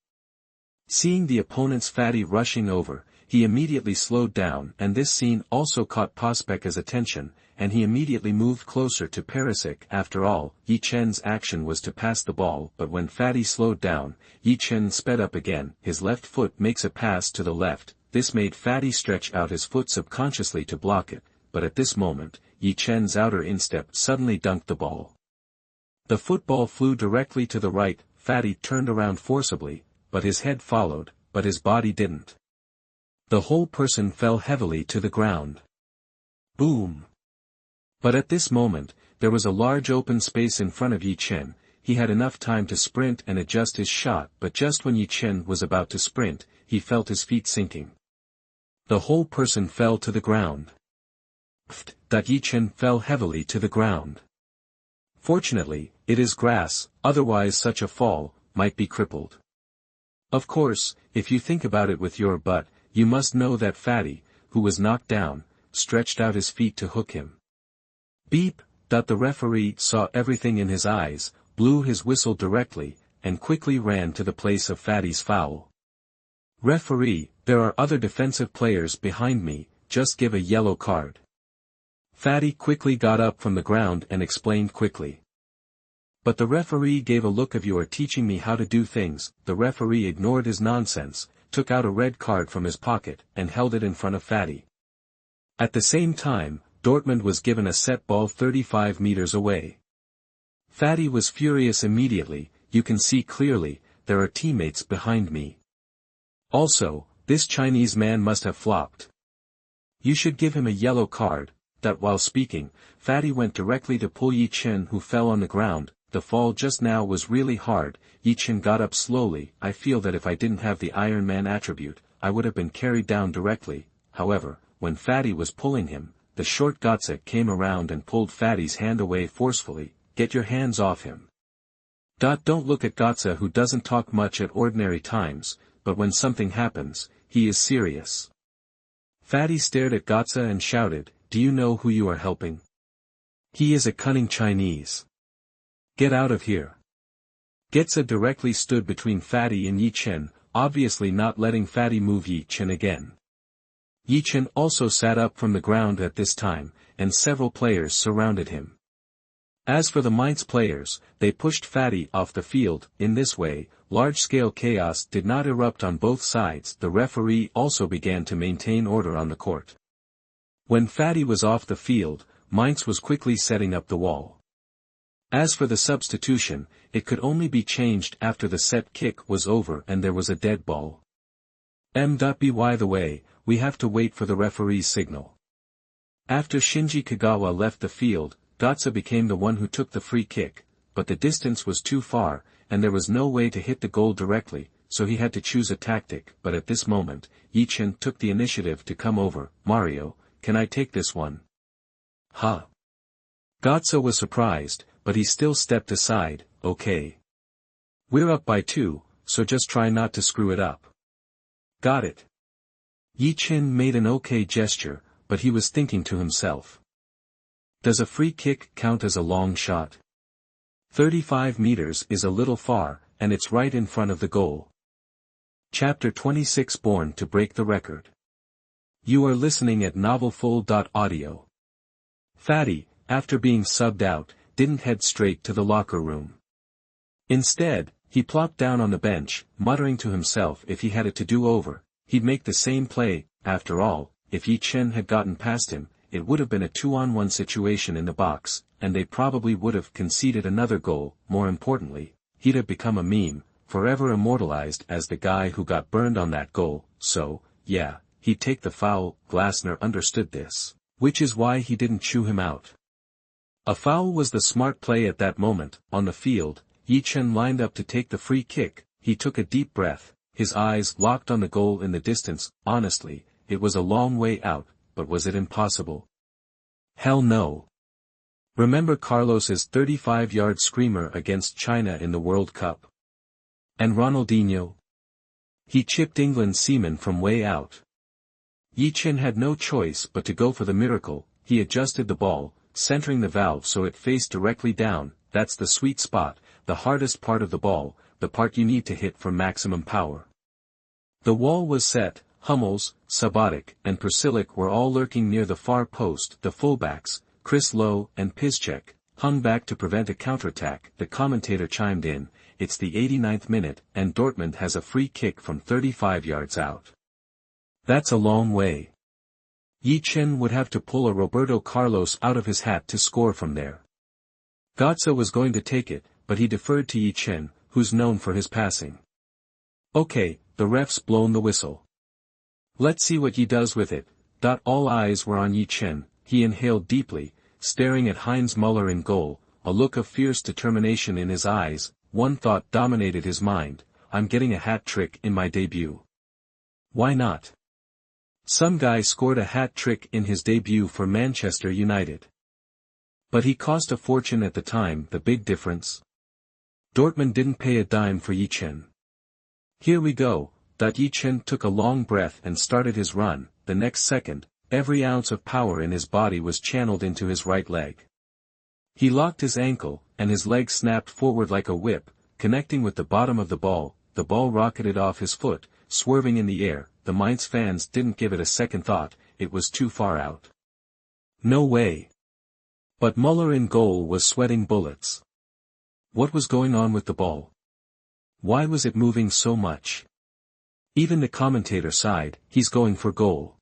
Seeing the opponent's Fati rushing over, he immediately slowed down, and this scene also caught Pospek's attention, and he immediately moved closer to Perisic. After all, Ye Chen's action was to pass the ball, but when Fati slowed down, Ye Chen sped up again. His left foot makes a pass to the left. This made Fati stretch out his foot subconsciously to block it, but at this moment, Ye Chen's outer instep suddenly dunked the ball. The football flew directly to the right. Fati turned around forcibly, but his head followed, but his body didn't. The whole person fell heavily to the ground. Boom! But at this moment, there was a large open space in front of Ye Chen. He had enough time to sprint and adjust his shot, but just when Ye Chen was about to sprint, he felt his feet sinking. The whole person fell to the ground. Ye Chen fell heavily to the ground. Fortunately, it is grass, otherwise such a fall might be crippled. Of course, if you think about it with your butt, you must know that Fati, who was knocked down, stretched out his feet to hook him. Beep. The referee saw everything in his eyes, blew his whistle directly, and quickly ran to the place of Fati's foul. Referee, there are other defensive players behind me, just give a yellow card. Fati quickly got up from the ground and explained quickly. But the referee gave a look of you are teaching me how to do things. The referee ignored his nonsense, took out a red card from his pocket, and held it in front of Fati. At the same time, Dortmund was given a set ball 35 meters away. Fati was furious immediately. You can see clearly, there are teammates behind me. Also, this Chinese man must have flopped. You should give him a yellow card. While speaking, Fati went directly to pull Ye Chen, who fell on the ground. The fall just now was really hard. Ye Chen got up slowly. I feel that if I didn't have the Iron Man attribute, I would have been carried down directly. However, when Fati was pulling him, the short Götze came around and pulled Fati's hand away forcefully. Get your hands off him. Don't look at Götze, who doesn't talk much at ordinary times, but when something happens, he is serious. Fati stared at Götze and shouted, do you know who you are helping? He is a cunning Chinese. Get out of here. Götze directly stood between Fati and Ye Chen, obviously not letting Fati move Ye Chen again. Ye Chen also sat up from the ground at this time, and several players surrounded him. As for the Mainz players, they pushed Fati off the field. In this way, large-scale chaos did not erupt on both sides. The referee also began to maintain order on the court. When Fati was off the field, Mainz was quickly setting up the wall. As for the substitution, it could only be changed after the set kick was over and there was a dead ball. By the way, we have to wait for the referee's signal. After Shinji Kagawa left the field, Götze became the one who took the free kick, but the distance was too far, and there was no way to hit the goal directly, so he had to choose a tactic. But at this moment, Ye Chen took the initiative to come over. Mario, can I take this one? Huh? Gotze was surprised, but he still stepped aside. Okay. We're up by 2, so just try not to screw it up. Got it. Ye Chen made an okay gesture, but he was thinking to himself. Does a free kick count as a long shot? 35 meters is a little far, and it's right in front of the goal. Chapter 26 Born to Break the Record. You are listening at novelfull.audio. Fatty, after being subbed out, didn't head straight to the locker room. Instead, he plopped down on the bench, muttering to himself if he had it to do over, he'd make the same play. After all, if Ye Chen had gotten past him, it would have been a 2-on-1 situation in the box, and they probably would have conceded another goal. More importantly, he'd have become a meme, forever immortalized as the guy who got burned on that goal, so, yeah, he'd take the foul. Glasner understood this, which is why he didn't chew him out. A foul was the smart play at that moment. On the field, Ye Chen lined up to take the free kick. He took a deep breath, his eyes locked on the goal in the distance. Honestly, it was a long way out, but was it impossible? Hell no. Remember Carlos's 35-yard screamer against China in the World Cup? And Ronaldinho? He chipped England's seaman from way out. Ye Chen had no choice but to go for the miracle. He adjusted the ball, centering the valve so it faced directly down. That's the sweet spot, the hardest part of the ball, the part you need to hit for maximum power. The wall was set. Hummels, Subotic, and Persilic were all lurking near the far post. The fullbacks, Chris Lowe and Piszczek, hung back to prevent a counterattack. The commentator chimed in, it's the 89th minute, and Dortmund has a free kick from 35 yards out. That's a long way. Ye Chen would have to pull a Roberto Carlos out of his hat to score from there. Gotze was going to take it, but he deferred to Ye Chen, who's known for his passing. Okay, the ref's blown the whistle. Let's see what he does with it. All eyes were on Ye Chen. He inhaled deeply, staring at Heinz Müller in goal, a look of fierce determination in his eyes. One thought dominated his mind, I'm getting a hat-trick in my debut. Why not? Some guy scored a hat-trick in his debut for Manchester United. But he cost a fortune at the time. The big difference? Dortmund didn't pay a dime for Ye Chen. Here we go. Ye Chen took a long breath and started his run. The next second, every ounce of power in his body was channeled into his right leg. He locked his ankle, and his leg snapped forward like a whip, connecting with the bottom of the ball. The ball rocketed off his foot, swerving in the air. The Mainz fans didn't give it a second thought, it was too far out. No way. But Müller in goal was sweating bullets. What was going on with the ball? Why was it moving so much? Even the commentator sighed, he's going for goal.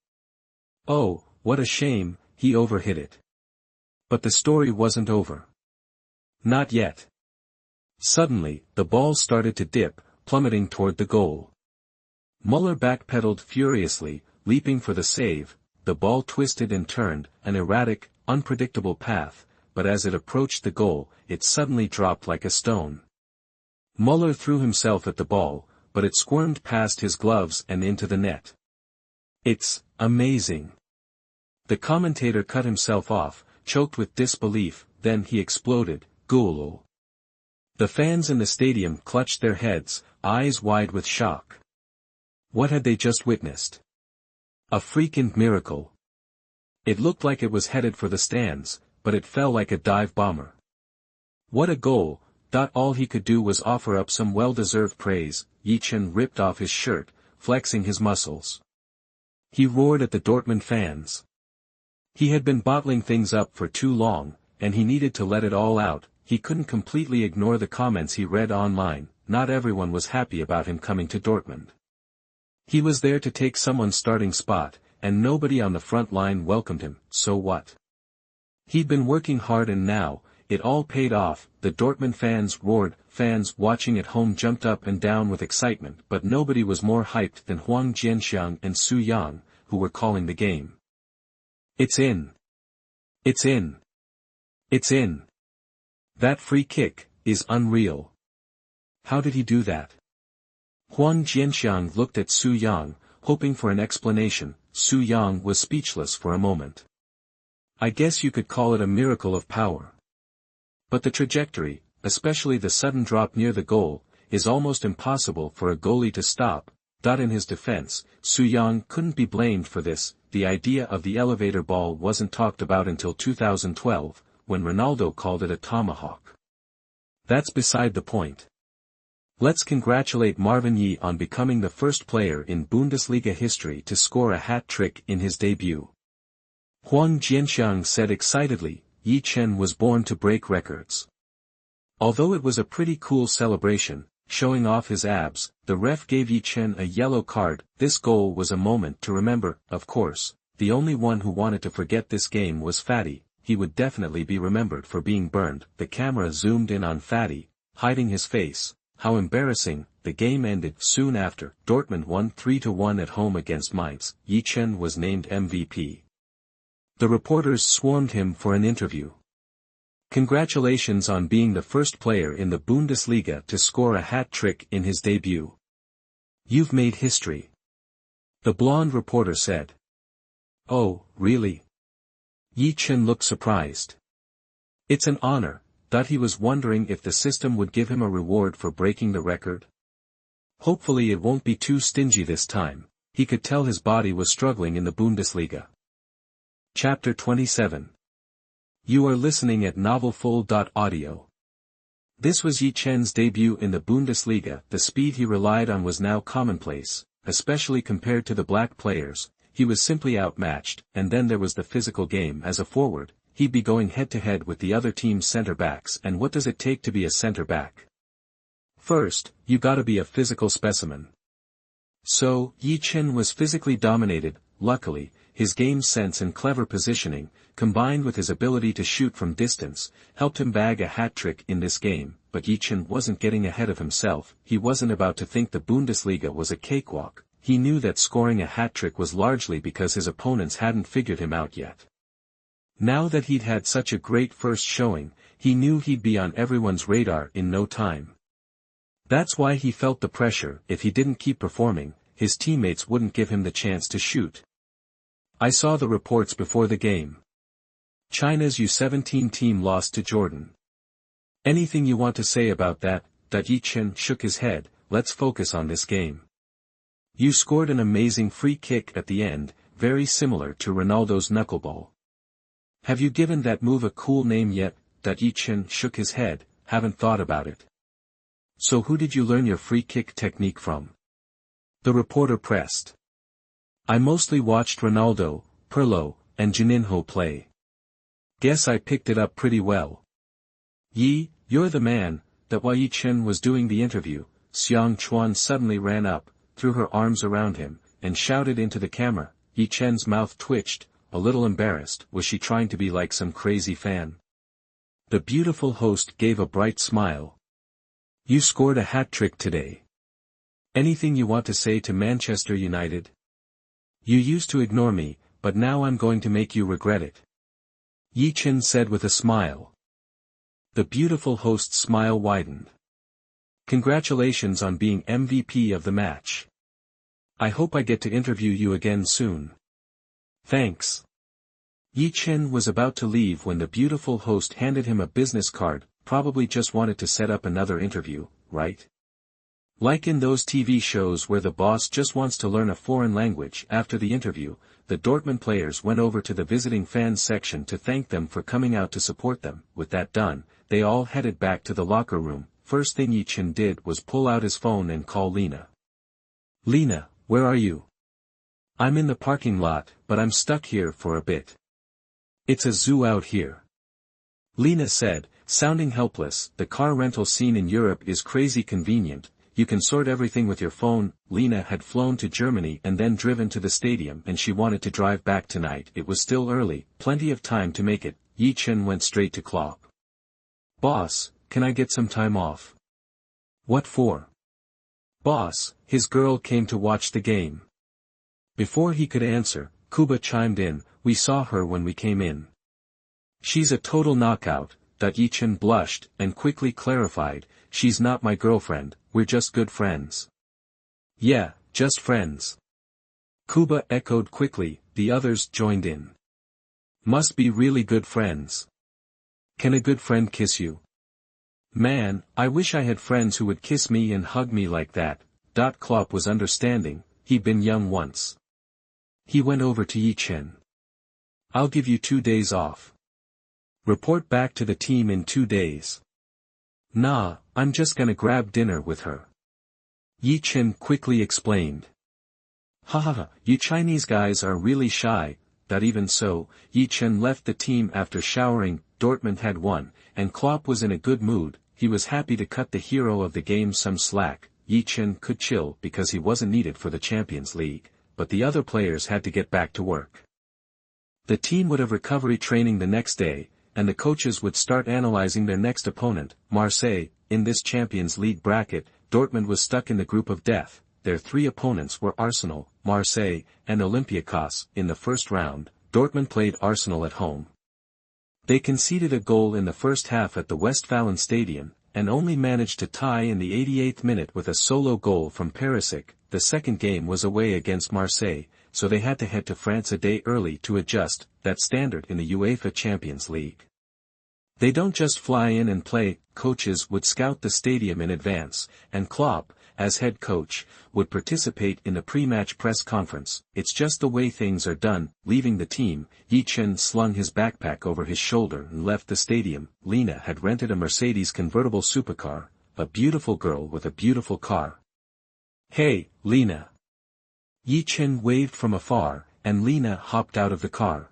Oh, what a shame, he overhit it. But the story wasn't over. Not yet. Suddenly, the ball started to dip, plummeting toward the goal. Müller backpedaled furiously, leaping for the save. The ball twisted and turned, an erratic, unpredictable path, but as it approached the goal, it suddenly dropped like a stone. Müller threw himself at the ball, but it squirmed past his gloves and into the net. It's amazing. The commentator cut himself off, choked with disbelief, then he exploded, goal. The fans in the stadium clutched their heads, eyes wide with shock. What had they just witnessed? A freaking miracle. It looked like it was headed for the stands, but it fell like a dive bomber. What a goal! All he could do was offer up some well-deserved praise. Ye Chen ripped off his shirt, flexing his muscles. He roared at the Dortmund fans. He had been bottling things up for too long, and he needed to let it all out. He couldn't completely ignore the comments he read online. Not everyone was happy about him coming to Dortmund. He was there to take someone's starting spot, and nobody on the front line welcomed him. So what? He'd been working hard and now, it all paid off. The Dortmund fans roared. Fans watching at home jumped up and down with excitement, but nobody was more hyped than Huang Jianxiang and Su Yang, who were calling the game. It's in. It's in. It's in. That free kick is unreal. How did he do that? Huang Jianxiang looked at Su Yang, hoping for an explanation. Su Yang was speechless for a moment. I guess you could call it a miracle of power. But the trajectory, especially the sudden drop near the goal, is almost impossible for a goalie to stop. In his defense, Su Yang couldn't be blamed for this. The idea of the elevator ball wasn't talked about until 2012, when Ronaldo called it a tomahawk. That's beside the point. Let's congratulate Marvin Ye on becoming the first player in Bundesliga history to score a hat-trick in his debut. Huang Jianxiang said excitedly, Ye Chen was born to break records. Although it was a pretty cool celebration, showing off his abs, the ref gave Ye Chen a yellow card. This goal was a moment to remember. Of course, the only one who wanted to forget this game was Fatty. He would definitely be remembered for being burned. The camera zoomed in on Fatty, hiding his face. How embarrassing. The game ended soon after. Dortmund won 3-1 at home against Mainz. Ye Chen was named MVP. The reporters swarmed him for an interview. Congratulations on being the first player in the Bundesliga to score a hat-trick in his debut. You've made history. The blonde reporter said. Oh, really? Ye Chen looked surprised. It's an honor. He was wondering if the system would give him a reward for breaking the record. Hopefully it won't be too stingy this time. He could tell his body was struggling in the Bundesliga. Chapter 27. You are listening at novelfull.audio. This was Ye Chen's debut in the Bundesliga. The speed he relied on was now commonplace, especially compared to the black players. He was simply outmatched, and then there was the physical game. As a forward, he'd be going head-to-head with the other team's center-backs. And what does it take to be a center-back? First, you gotta be a physical specimen. So, Ye Chen was physically dominated. Luckily, his game sense and clever positioning, combined with his ability to shoot from distance, helped him bag a hat-trick in this game. But Ye Chen wasn't getting ahead of himself. He wasn't about to think the Bundesliga was a cakewalk. He knew that scoring a hat-trick was largely because his opponents hadn't figured him out yet. Now that he'd had such a great first showing, he knew he'd be on everyone's radar in no time. That's why he felt the pressure. If he didn't keep performing, his teammates wouldn't give him the chance to shoot. I saw the reports before the game. China's U17 team lost to Jordan. Anything you want to say about that? Ye Chen shook his head. Let's focus on this game. You scored an amazing free kick at the end, very similar to Ronaldo's knuckleball. Have you given that move a cool name yet? Ye Chen shook his head. Haven't thought about it. So who did you learn your free kick technique from? The reporter pressed. I mostly watched Ronaldo, Pirlo, and Juninho play. Guess I picked it up pretty well. You're the man. That while Ye Chen was doing the interview, Xiang Chuan suddenly ran up, threw her arms around him, and shouted into the camera. Ye Chen's mouth twitched, a little embarrassed. Was she trying to be like some crazy fan? The beautiful host gave a bright smile. You scored a hat-trick today. Anything you want to say to Manchester United? You used to ignore me, but now I'm going to make you regret it. Ye Chen said with a smile. The beautiful host's smile widened. Congratulations on being MVP of the match. I hope I get to interview you again soon. Thanks. Ye Chen was about to leave when the beautiful host handed him a business card. Probably just wanted to set up another interview, right? Like in those TV shows where the boss just wants to learn a foreign language. After the interview, the Dortmund players went over to the visiting fans section to thank them for coming out to support them. With that done, they all headed back to the locker room. First thing Ye Chen did was pull out his phone and call Lena. Lena, where are you? I'm in the parking lot, but I'm stuck here for a bit. It's a zoo out here. Lena said, sounding helpless. The car rental scene in Europe is crazy convenient. You can sort everything with your phone. Lena had flown to Germany and then driven to the stadium, and she wanted to drive back tonight. It was still early, plenty of time to make it. Ye Chen went straight to Klopp. Boss, can I get some time off? What for? Boss, his girl came to watch the game. Before he could answer, Kuba chimed in. We saw her when we came in. She's a total knockout. Ye Chen blushed, and quickly clarified, she's not my girlfriend, we're just good friends. Yeah, just friends. Kuba echoed quickly, the others joined in. Must be really good friends. Can a good friend kiss you? Man, I wish I had friends who would kiss me and hug me like that. Klopp was understanding, he'd been young once. He went over to Ye Chen. I'll give you 2 days off. Report back to the team in 2 days. Nah, I'm just gonna grab dinner with her. Ye Chen quickly explained. Hahaha, you Chinese guys are really shy. That even so, Ye Chen left the team after showering. Dortmund had won, and Klopp was in a good mood. He was happy to cut the hero of the game some slack. Ye Chen could chill because he wasn't needed for the Champions League, but the other players had to get back to work. The team would have recovery training the next day, and the coaches would start analyzing their next opponent, Marseille. In this Champions League bracket, Dortmund was stuck in the group of death. Their 3 opponents were Arsenal, Marseille, and Olympiacos. In the first round, Dortmund played Arsenal at home. They conceded a goal in the first half at the Westfalen Stadium, and only managed to tie in the 88th minute with a solo goal from Perisic. The second game was away against Marseille, so they had to head to France a day early to adjust. That's standard in the UEFA Champions League. They don't just fly in and play. Coaches would scout the stadium in advance, and Klopp, as head coach, would participate in the pre-match press conference. It's just the way things are done. Leaving the team, Ye Chen slung his backpack over his shoulder and left the stadium. Lena had rented a Mercedes convertible supercar, a beautiful girl with a beautiful car. Hey, Lena. Ye Chen waved from afar, and Lena hopped out of the car.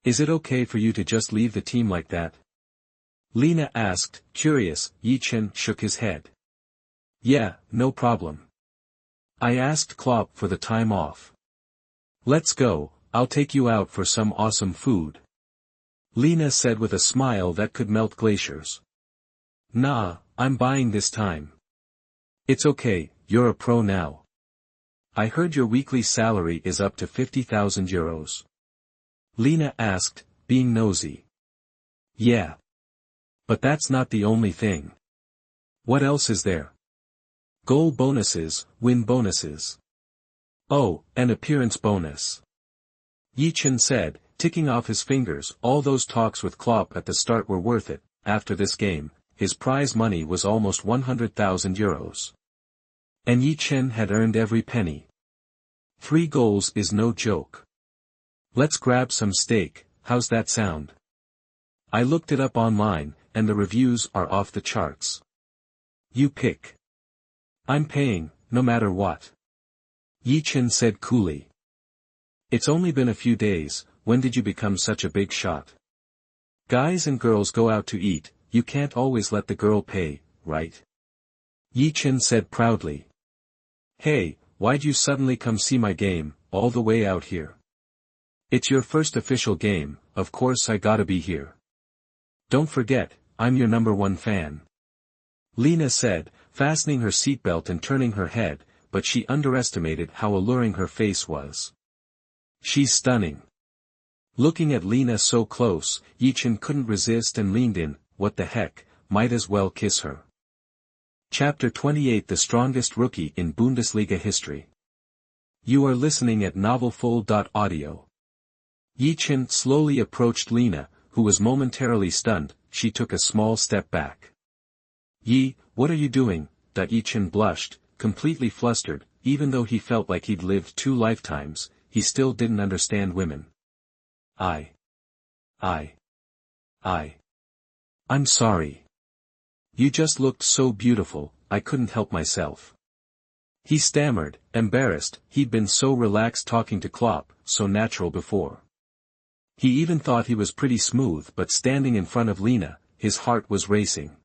Is it okay for you to just leave the team like that? Lena asked, curious. Ye Chen shook his head. Yeah, no problem. I asked Klopp for the time off. Let's go, I'll take you out for some awesome food. Lena said with a smile that could melt glaciers. Nah, I'm buying this time. It's okay, you're a pro now. I heard your weekly salary is up to 50,000 euros. Lena asked, being nosy. Yeah. But that's not the only thing. What else is there? Goal bonuses, win bonuses. Oh, an appearance bonus. Ye Chen said, ticking off his fingers. All those talks with Klopp at the start were worth it. After this game, his prize money was almost 100,000 euros. And Ye Chen had earned every penny. 3 goals is no joke. Let's grab some steak, how's that sound? I looked it up online, and the reviews are off the charts. You pick. I'm paying, no matter what. Ye Chen said coolly. It's only been a few days. When did you become such a big shot? Guys and girls go out to eat, you can't always let the girl pay, right? Ye Chen said proudly. Hey, why'd you suddenly come see my game, all the way out here? It's your first official game, of course I gotta be here. Don't forget, I'm your #1 fan. Lena said, fastening her seatbelt and turning her head, but she underestimated how alluring her face was. She's stunning. Looking at Lena so close, Ye Chen couldn't resist and leaned in. What the heck, might as well kiss her. Chapter 28. The strongest rookie in Bundesliga history. You are listening at novelfull.audio. Ye Chen slowly approached Lena, who was momentarily stunned. She took a small step back. Yi, what are you doing? Ye Chen blushed, completely flustered. Even though he felt like he'd lived 2 lifetimes, he still didn't understand women. I'm sorry. You just looked so beautiful, I couldn't help myself. He stammered, embarrassed. He'd been so relaxed talking to Klopp, so natural before. He even thought he was pretty smooth, but standing in front of Lena, his heart was racing.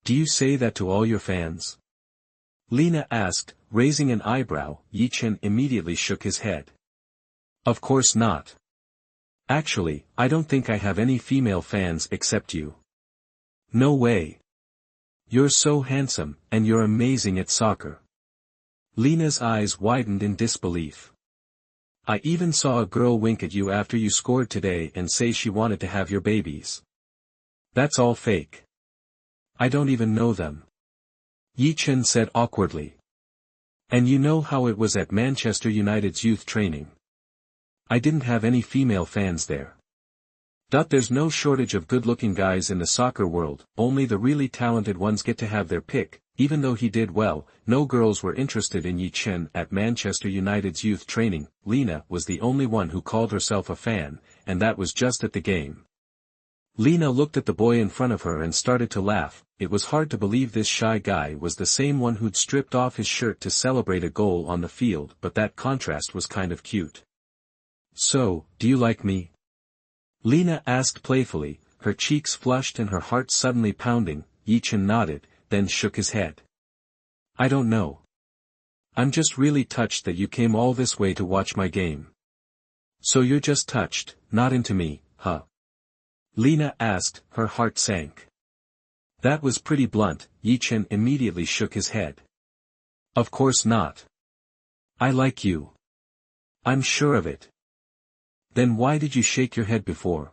Do you say that to all your fans? Lena asked, raising an eyebrow. Ye Chen immediately shook his head. Of course not. Actually, I don't think I have any female fans except you. No way. You're so handsome, and you're amazing at soccer. Lena's eyes widened in disbelief. I even saw a girl wink at you after you scored today and say she wanted to have your babies. That's all fake. I don't even know them. Ye Chen said awkwardly. And you know how it was at Manchester United's youth training. I didn't have any female fans there. There's no shortage of good-looking guys in the soccer world, only the really talented ones get to have their pick. Even though he did well, no girls were interested in Ye Chen at Manchester United's youth training. Lena was the only one who called herself a fan, and that was just at the game. Lena looked at the boy in front of her and started to laugh. It was hard to believe this shy guy was the same one who'd stripped off his shirt to celebrate a goal on the field, but that contrast was kind of cute. So, do you like me? Lena asked playfully, her cheeks flushed and her heart suddenly pounding. Ye Chen nodded, then shook his head. I don't know. I'm just really touched that you came all this way to watch my game. So you're just touched, not into me, huh? Lena asked, her heart sank. That was pretty blunt. Ye Chen immediately shook his head. Of course not. I like you. I'm sure of it. Then why did you shake your head before?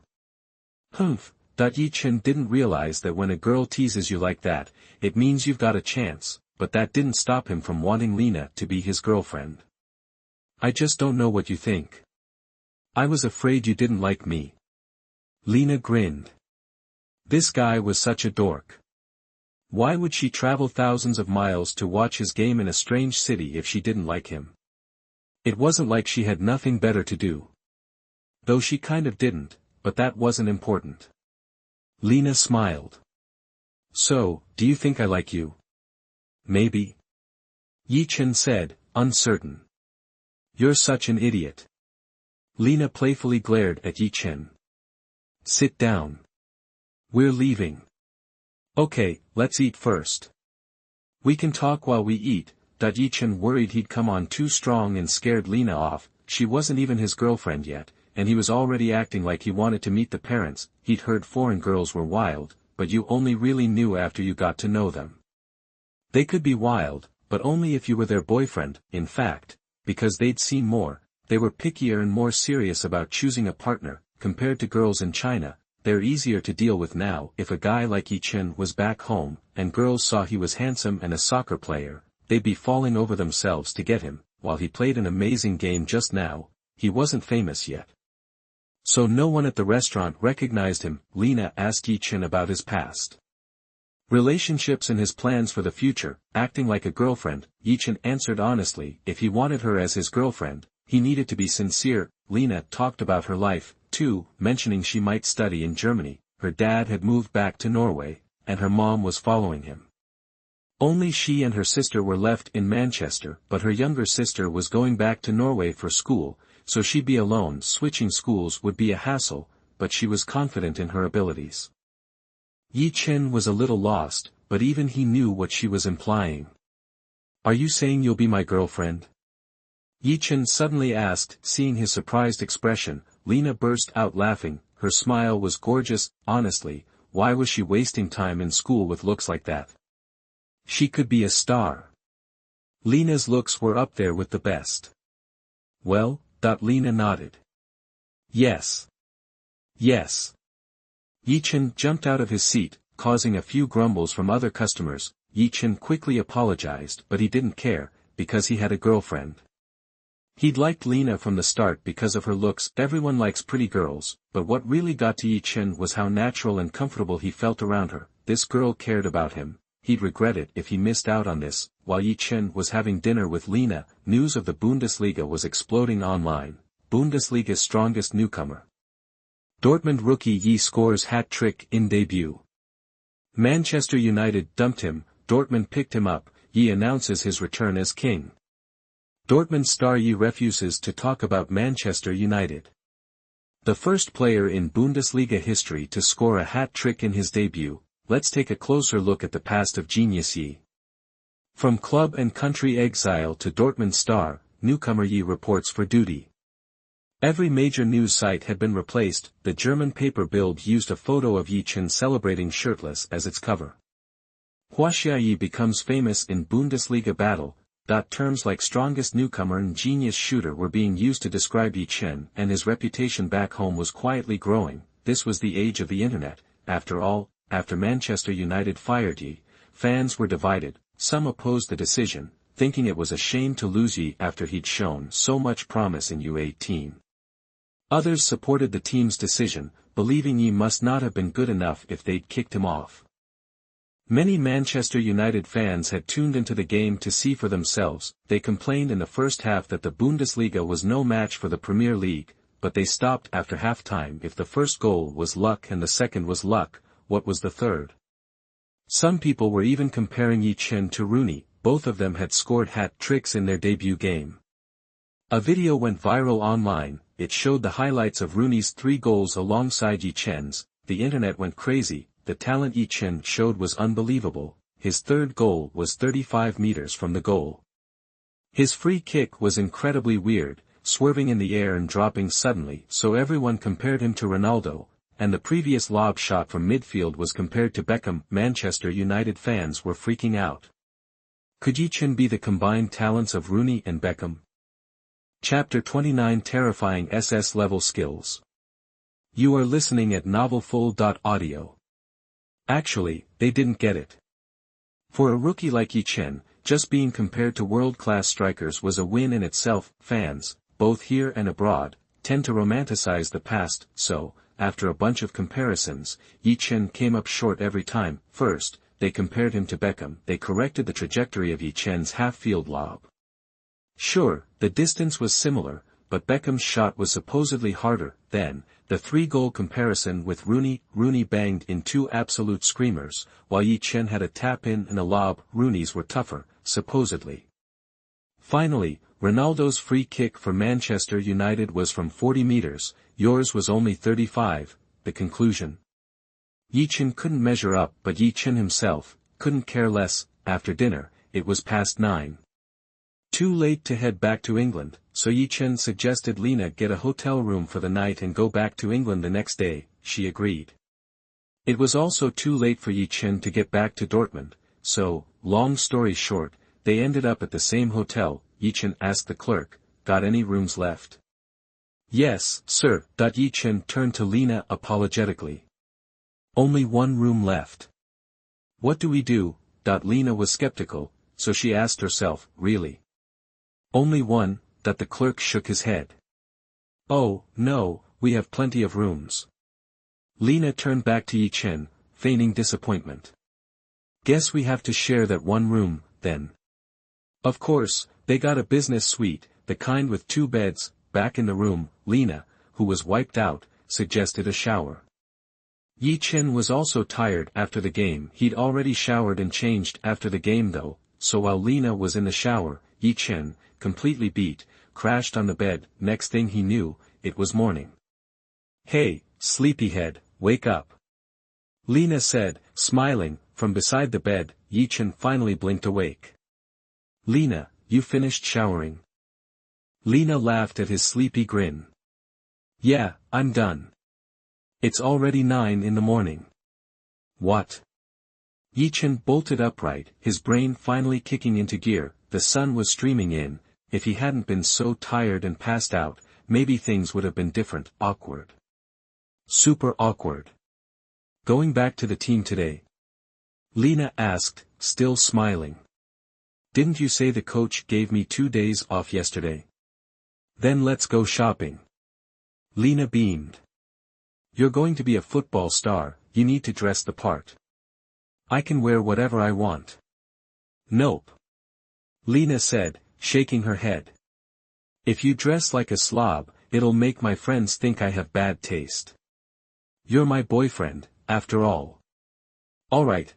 Humph. Ye Chen didn't realize that when a girl teases you like that, it means you've got a chance, but that didn't stop him from wanting Lena to be his girlfriend. I just don't know what you think. I was afraid you didn't like me. Lena grinned. This guy was such a dork. Why would she travel thousands of miles to watch his game in a strange city if she didn't like him? It wasn't like she had nothing better to do. Though she kind of didn't, but that wasn't important. Lena smiled. So, do you think I like you? Maybe. Ye Chen said, uncertain. You're such an idiot. Lena playfully glared at Ye Chen. Sit down. We're leaving. Okay, let's eat first. We can talk while we eat. Ye Chen worried he'd come on too strong and scared Lena off. She wasn't even his girlfriend yet, and he was already acting like he wanted to meet the parents. He'd heard foreign girls were wild, but you only really knew after you got to know them. They could be wild, but only if you were their boyfriend. In fact, because they'd seen more, they were pickier and more serious about choosing a partner. Compared to girls in China, they're easier to deal with now. If a guy like Ye Chen was back home, and girls saw he was handsome and a soccer player, they'd be falling over themselves to get him. While he played an amazing game just now, he wasn't famous yet. So no one at the restaurant recognized him. Lena asked Ye Chen about his past relationships and his plans for the future. Acting like a girlfriend, Ye Chen answered honestly. If he wanted her as his girlfriend, he needed to be sincere. Lena talked about her life, too, mentioning she might study in Germany. Her dad had moved back to Norway, and her mom was following him. Only she and her sister were left in Manchester, but her younger sister was going back to Norway for school, so she'd be alone. Switching schools would be a hassle, but she was confident in her abilities. Ye Chen was a little lost, but even he knew what she was implying. Are you saying you'll be my girlfriend? Ye Chen suddenly asked. Seeing his surprised expression, Lena burst out laughing. Her smile was gorgeous. Honestly, why was she wasting time in school with looks like that? She could be a star. Lena's looks were up there with the best. Well, Lena nodded. Yes. Yes. Ye Chen jumped out of his seat, causing a few grumbles from other customers. Ye Chen quickly apologized, but he didn't care, because he had a girlfriend. He'd liked Lena from the start because of her looks. Everyone likes pretty girls, but what really got to Ye Chen was how natural and comfortable he felt around her. This girl cared about him. He'd regret it if he missed out on this. While Ye Chen was having dinner with Lena, news of the Bundesliga was exploding online. Bundesliga's strongest newcomer. Dortmund rookie Ye scores hat-trick in debut. Manchester United dumped him. Dortmund picked him up. Ye announces his return as king. Dortmund star Ye refuses to talk about Manchester United. The first player in Bundesliga history to score a hat-trick in his debut. Let's take a closer look at the past of genius Ye. From club and country exile to Dortmund star, newcomer Ye reports for duty. Every major news site had been replaced. The German paper Bild used a photo of Ye Chen celebrating shirtless as its cover. Huaxia Ye becomes famous in Bundesliga battle. Terms like strongest newcomer and genius shooter were being used to describe Ye Chen, and his reputation back home was quietly growing. This was the age of the internet. After all, after Manchester United fired Ye, fans were divided. Some opposed the decision, thinking it was a shame to lose Ye after he'd shown so much promise in U18. Others supported the team's decision, believing Ye must not have been good enough if they'd kicked him off. Many Manchester United fans had tuned into the game to see for themselves. They complained in the first half that the Bundesliga was no match for the Premier League, but they stopped after halftime. If the first goal was luck and the second was luck, what was the third? Some people were even comparing Ye Chen to Rooney. Both of them had scored hat-tricks in their debut game. A video went viral online. It showed the highlights of Rooney's 3 goals alongside Ye Chen's. The internet went crazy. The talent Ye Chen showed was unbelievable. His third goal was 35 meters from the goal. His free kick was incredibly weird, swerving in the air and dropping suddenly, so everyone compared him to Ronaldo, and the previous lob shot from midfield was compared to Beckham. Manchester United fans were freaking out. Could Ye Chen be the combined talents of Rooney and Beckham? Chapter 29: Terrifying SS-level skills. You are listening at novelfull.audio. Actually, they didn't get it. For a rookie like Ye Chen, just being compared to world-class strikers was a win in itself. Fans, both here and abroad, tend to romanticize the past, so, after a bunch of comparisons, Ye Chen came up short every time. First, they compared him to Beckham. They corrected the trajectory of Ye Chen's half-field lob. Sure, the distance was similar, but Beckham's shot was supposedly harder. Then, the 3-goal comparison with Rooney. Rooney banged in 2 absolute screamers, while Ye Chen had a tap-in and a lob. Rooney's were tougher, supposedly. Finally, Ronaldo's free kick for Manchester United was from 40 meters, yours was only 35, the conclusion. Ye Chen couldn't measure up, but Ye Chen himself couldn't care less. After dinner, it was past 9. Too late to head back to England, so Ye Chen suggested Lena get a hotel room for the night and go back to England the next day. She agreed. It was also too late for Ye Chen to get back to Dortmund, so, long story short, they ended up at the same hotel. Ye Chen asked the clerk, "Got any rooms left?" "Yes, sir." Ye Chen turned to Lena apologetically. "Only 1 room left. What do we do?" Lena was skeptical, so she asked herself, "Really? Only 1?" The clerk shook his head. "Oh, no, we have plenty of rooms." Lena turned back to Ye Chen, feigning disappointment. "Guess we have to share that 1 room, then." Of course, they got a business suite, the kind with 2 beds. Back in the room, Lena, who was wiped out, suggested a shower. Ye Chen was also tired after the game. He'd already showered and changed after the game though, so while Lena was in the shower, Ye Chen, completely beat, crashed on the bed. Next thing he knew, it was morning. "Hey, sleepyhead, wake up," Lena said, smiling, from beside the bed. Ye Chen finally blinked awake. "Lena, you finished showering?" Lena laughed at his sleepy grin. "Yeah, I'm done. It's already 9 in the morning." "What?" Ye Chen bolted upright, his brain finally kicking into gear. The sun was streaming in. If he hadn't been so tired and passed out, maybe things would have been different. Awkward. Super awkward. "Going back to the team today?" Lena asked, still smiling. "Didn't you say the coach gave me 2 days off yesterday?" "Then let's go shopping." Lena beamed. "You're going to be a football star, you need to dress the part." "I can wear whatever I want." "Nope," Lena said, shaking her head. "If you dress like a slob, it'll make my friends think I have bad taste. You're my boyfriend, after all." Alright.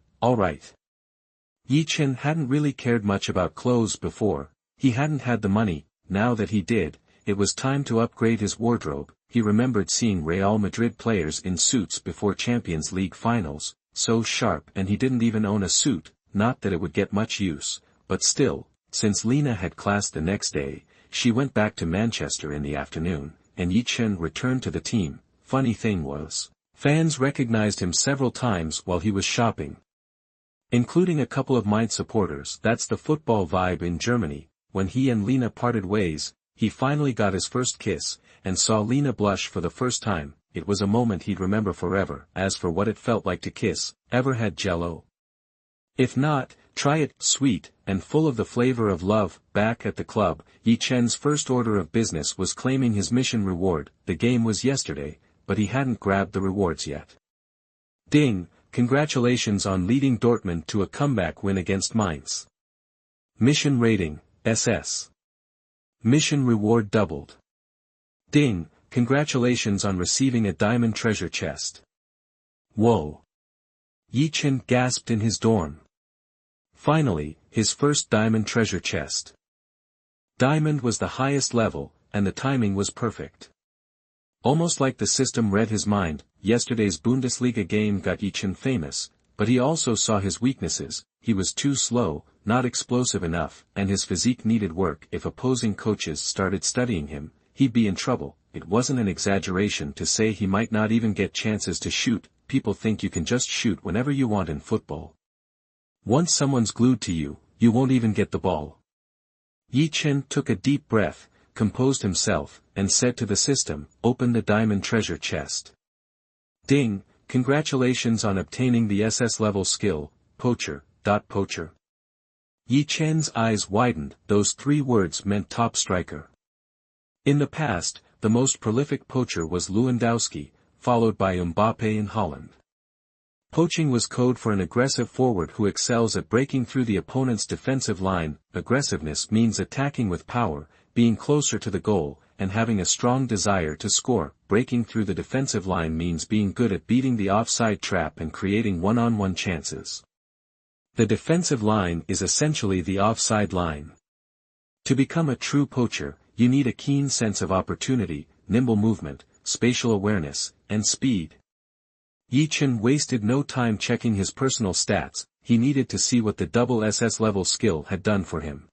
Ye Chen hadn't really cared much about clothes before. He hadn't had the money. Now that he did, it was time to upgrade his wardrobe. He remembered seeing Real Madrid players in suits before Champions League finals, so sharp, and he didn't even own a suit. Not that it would get much use, but still, since Lena had class the next day, she went back to Manchester in the afternoon, and Ye Chen returned to the team. Funny thing was, fans recognized him several times while he was shopping, including a couple of Mainz supporters. That's the football vibe in Germany. When he and Lena parted ways, he finally got his first kiss, and saw Lena blush for the first time. It was a moment he'd remember forever. As for what it felt like to kiss, ever had Jell-O? If not, Try it, sweet, and full of the flavor of love. Back at the club, Ye Chen's first order of business was claiming his mission reward. The game was yesterday, but he hadn't grabbed the rewards yet. Ding, congratulations on leading Dortmund to a comeback win against Mainz. Mission rating, SS. Mission reward doubled. Ding, congratulations on receiving a diamond treasure chest. Whoa. Ye Chen gasped in his dorm. Finally, his first diamond treasure chest. Diamond was the highest level, and the timing was perfect. Almost like the system read his mind. Yesterday's Bundesliga game got Ye Chen famous, but he also saw his weaknesses. He was too slow, not explosive enough, and his physique needed work. If opposing coaches started studying him, he'd be in trouble. It wasn't an exaggeration to say he might not even get chances to shoot. People think you can just shoot whenever you want in football. Once someone's glued to you, you won't even get the ball. Ye Chen took a deep breath, composed himself, and said to the system, "Open the diamond treasure chest." Ding, congratulations on obtaining the SS level skill, poacher. Poacher. Ye Chen's eyes widened. Those 3 words meant top striker. In the past, the most prolific poacher was Lewandowski, followed by Mbappe in Holland. Poaching was code for an aggressive forward who excels at breaking through the opponent's defensive line. Aggressiveness means attacking with power, being closer to the goal, and having a strong desire to score. Breaking through the defensive line means being good at beating the offside trap and creating one-on-one chances. The defensive line is essentially the offside line. To become a true poacher, you need a keen sense of opportunity, nimble movement, spatial awareness, and speed. Ye Chen wasted no time checking his personal stats. He needed to see what the double SS level skill had done for him.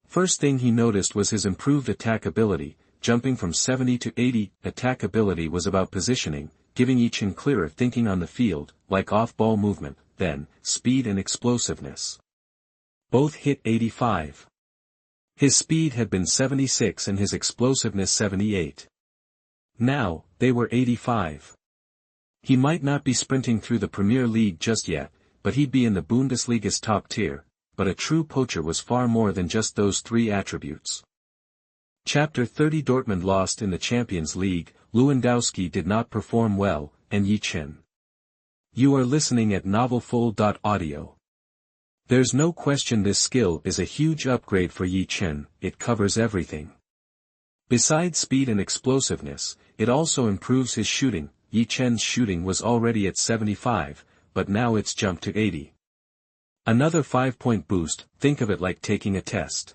First thing he noticed was his improved attack ability, jumping from 70 to 80. Attack ability was about positioning, giving Ye Chen clearer thinking on the field, like off-ball movement. Then, speed and explosiveness. Both hit 85. His speed had been 76 and his explosiveness 78. Now, they were 85. He might not be sprinting through the Premier League just yet, but he'd be in the Bundesliga's top tier. But a true poacher was far more than just those 3 attributes. Chapter 30. Dortmund lost in the Champions League. Lewandowski did not perform well, and Ye Chen. You are listening at novelfull.audio. There's no question this skill is a huge upgrade for Ye Chen. It covers everything. Besides speed and explosiveness, it also improves his shooting. Ye Chen's shooting was already at 75, but now it's jumped to 80. Another 5-point boost. Think of it like taking a test.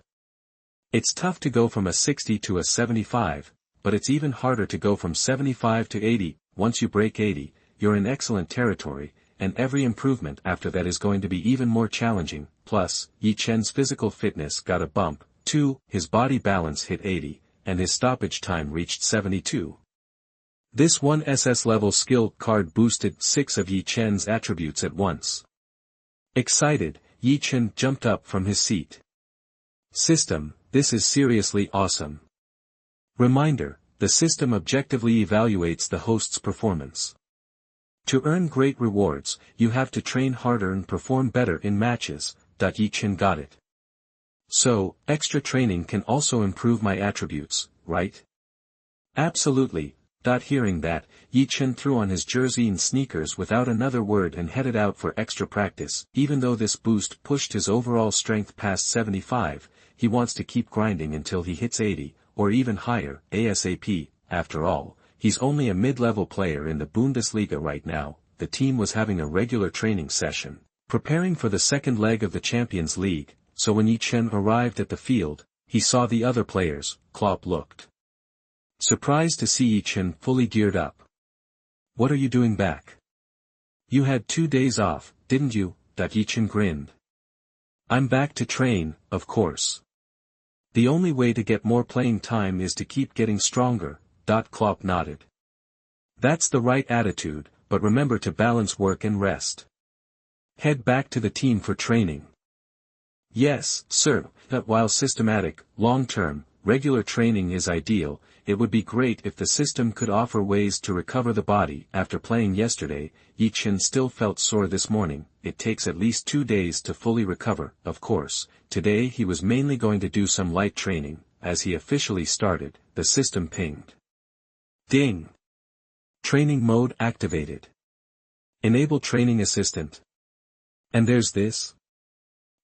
It's tough to go from a 60 to a 75, but it's even harder to go from 75 to 80. Once you break 80, you're in excellent territory, and every improvement after that is going to be even more challenging. Plus, Ye Chen's physical fitness got a bump, too. His body balance hit 80, and his stoppage time reached 72. This one SS level skill card boosted 6 of Ye Chen's attributes at once. Excited, Ye Chen jumped up from his seat. System, this is seriously awesome. Reminder, the system objectively evaluates the host's performance. To earn great rewards, you have to train harder and perform better in matches. Ye Chen got it. So, extra training can also improve my attributes, right? Absolutely. Hearing that, Ye Chen threw on his jersey and sneakers without another word and headed out for extra practice. Even though this boost pushed his overall strength past 75, he wants to keep grinding until he hits 80, or even higher, ASAP. After all, he's only a mid-level player in the Bundesliga right now. The team was having a regular training session, preparing for the second leg of the Champions League, so when Ye Chen arrived at the field, he saw the other players. Klopp looked surprised to see Ye Chen fully geared up. "What are you doing back? You had 2 days off, didn't you?" Ye Chen grinned. "I'm back to train, of course. The only way to get more playing time is to keep getting stronger." Klopp nodded. "That's the right attitude, but remember to balance work and rest. Head back to the team for training." "Yes, sir." While systematic, long-term, regular training is ideal. It would be great if the system could offer ways to recover the body. After playing yesterday, Ye Chen still felt sore this morning. It takes at least 2 days to fully recover. Of course, today he was mainly going to do some light training. As he officially started, the system pinged. Ding! Training mode activated. Enable training assistant. And there's this.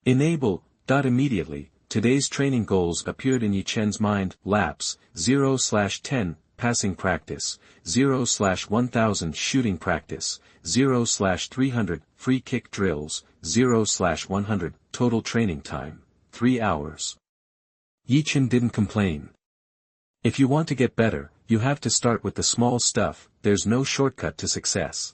Enable. Immediately, today's training goals appeared in Ye Chen's mind: laps, 0/10, passing practice, 0/1000 shooting practice, 0/300, free kick drills, 0/100, total training time, 3 hours. Ye Chen didn't complain. If you want to get better, you have to start with the small stuff. There's no shortcut to success.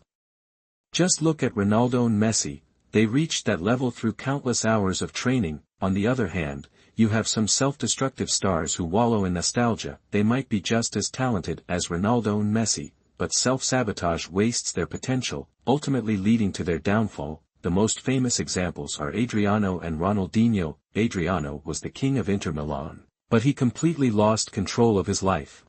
Just look at Ronaldo and Messi. They reached that level through countless hours of training. On the other hand, you have some self-destructive stars who wallow in nostalgia. They might be just as talented as Ronaldo and Messi, but self-sabotage wastes their potential, ultimately leading to their downfall. The most famous examples are Adriano and Ronaldinho. Adriano was the king of Inter Milan, but he completely lost control of his life.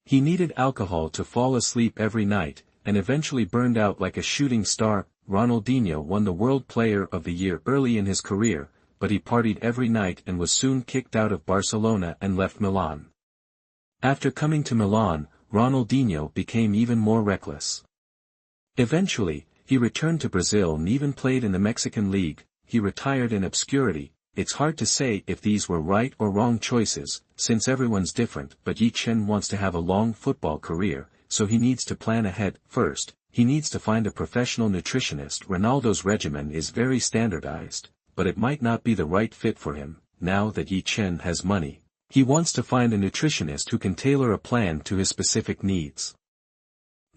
He needed alcohol to fall asleep every night, and eventually burned out like a shooting star. Ronaldinho won the World Player of the Year early in his career, but he partied every night and was soon kicked out of Barcelona and left Milan. After coming to Milan, Ronaldinho became even more reckless. Eventually, he returned to Brazil and even played in the Mexican League. He retired in obscurity. It's hard to say if these were right or wrong choices, since everyone's different, but Ye Chen wants to have a long football career, so he needs to plan ahead. First, he needs to find a professional nutritionist. Ronaldo's regimen is very standardized, but it might not be the right fit for him. Now that Ye Chen has money, he wants to find a nutritionist who can tailor a plan to his specific needs.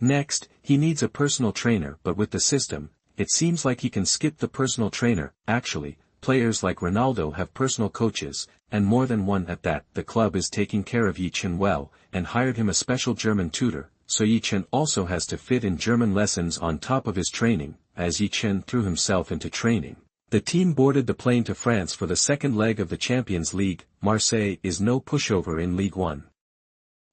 Next, he needs a personal trainer, but with the system, it seems like he can skip the personal trainer. Actually, players like Ronaldo have personal coaches, and more than one at that. The club is taking care of Ye Chen well, and hired him a special German tutor, so Ye Chen also has to fit in German lessons on top of his training. As Ye Chen threw himself into training, the team boarded the plane to France for the second leg of the Champions League. Marseille is no pushover in Ligue 1.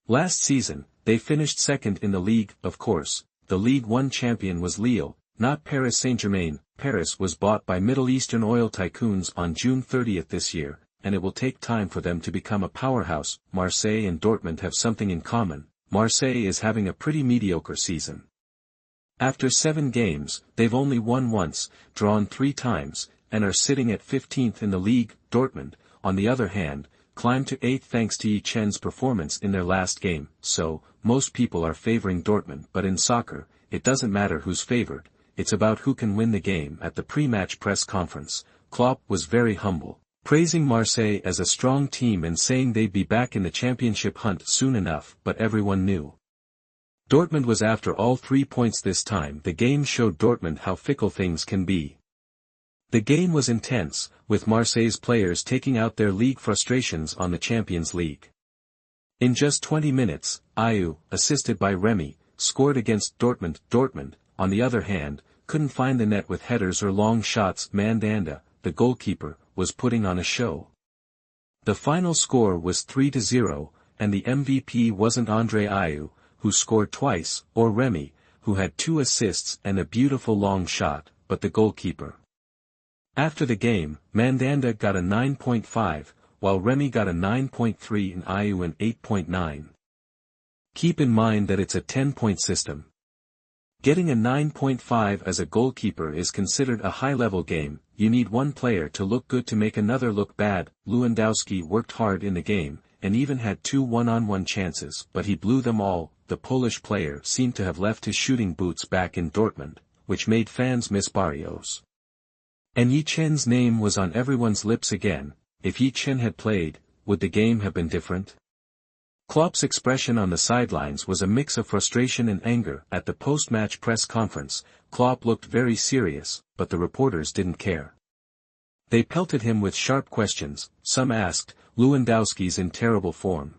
Last season, they finished second in the league. Of course, the Ligue 1 champion was Lille, not Paris Saint-Germain. Paris was bought by Middle Eastern oil tycoons on June 30th this year, and it will take time for them to become a powerhouse. Marseille and Dortmund have something in common. Marseille is having a pretty mediocre season. After 7 games, they've only won once, drawn 3 times, and are sitting at 15th in the league. Dortmund, on the other hand, climbed to 8th thanks to Ye Chen's performance in their last game. So, most people are favoring Dortmund, but in soccer, it doesn't matter who's favored, it's about who can win the game. At the pre-match press conference, Klopp was very humble, praising Marseille as a strong team and saying they'd be back in the championship hunt soon enough, but everyone knew Dortmund was after all 3 points this time. The game showed Dortmund how fickle things can be. The game was intense, with Marseille's players taking out their league frustrations on the Champions League. In just 20 minutes, Ayew, assisted by Remy, scored against Dortmund. Dortmund, on the other hand, couldn't find the net with headers or long shots. Mandanda, the goalkeeper, was putting on a show. The final score was 3-0, and the MVP wasn't Andre Ayew, who scored twice, or Remy, who had 2 assists and a beautiful long shot, but the goalkeeper. After the game, Mandanda got a 9.5, while Remy got a 9.3 and Ayew an 8.9. Keep in mind that it's a 10-point system. Getting a 9.5 as a goalkeeper is considered a high-level game. You need one player to look good to make another look bad. Lewandowski worked hard in the game, and even had 2 one-on-one chances, but he blew them all. The Polish player seemed to have left his shooting boots back in Dortmund, which made fans miss Barrios. And Ye Chen's name was on everyone's lips again. If Ye Chen had played, would the game have been different? Klopp's expression on the sidelines was a mix of frustration and anger. At the post-match press conference, Klopp looked very serious, but the reporters didn't care. They pelted him with sharp questions. Some asked, "Lewandowski's in terrible form.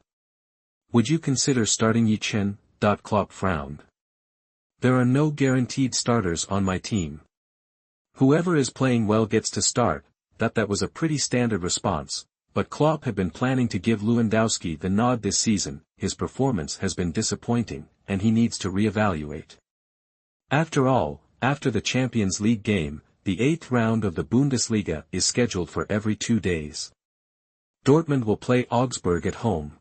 Would you consider starting Ye Chen?" Klopp frowned. "There are no guaranteed starters on my team. Whoever is playing well gets to start." That was a pretty standard response, But Klopp had been planning to give Lewandowski the nod this season. His performance has been disappointing, and he needs to reevaluate. After all, after the Champions League game, the 8th round of the Bundesliga is scheduled for every 2 days. Dortmund will play Augsburg at home.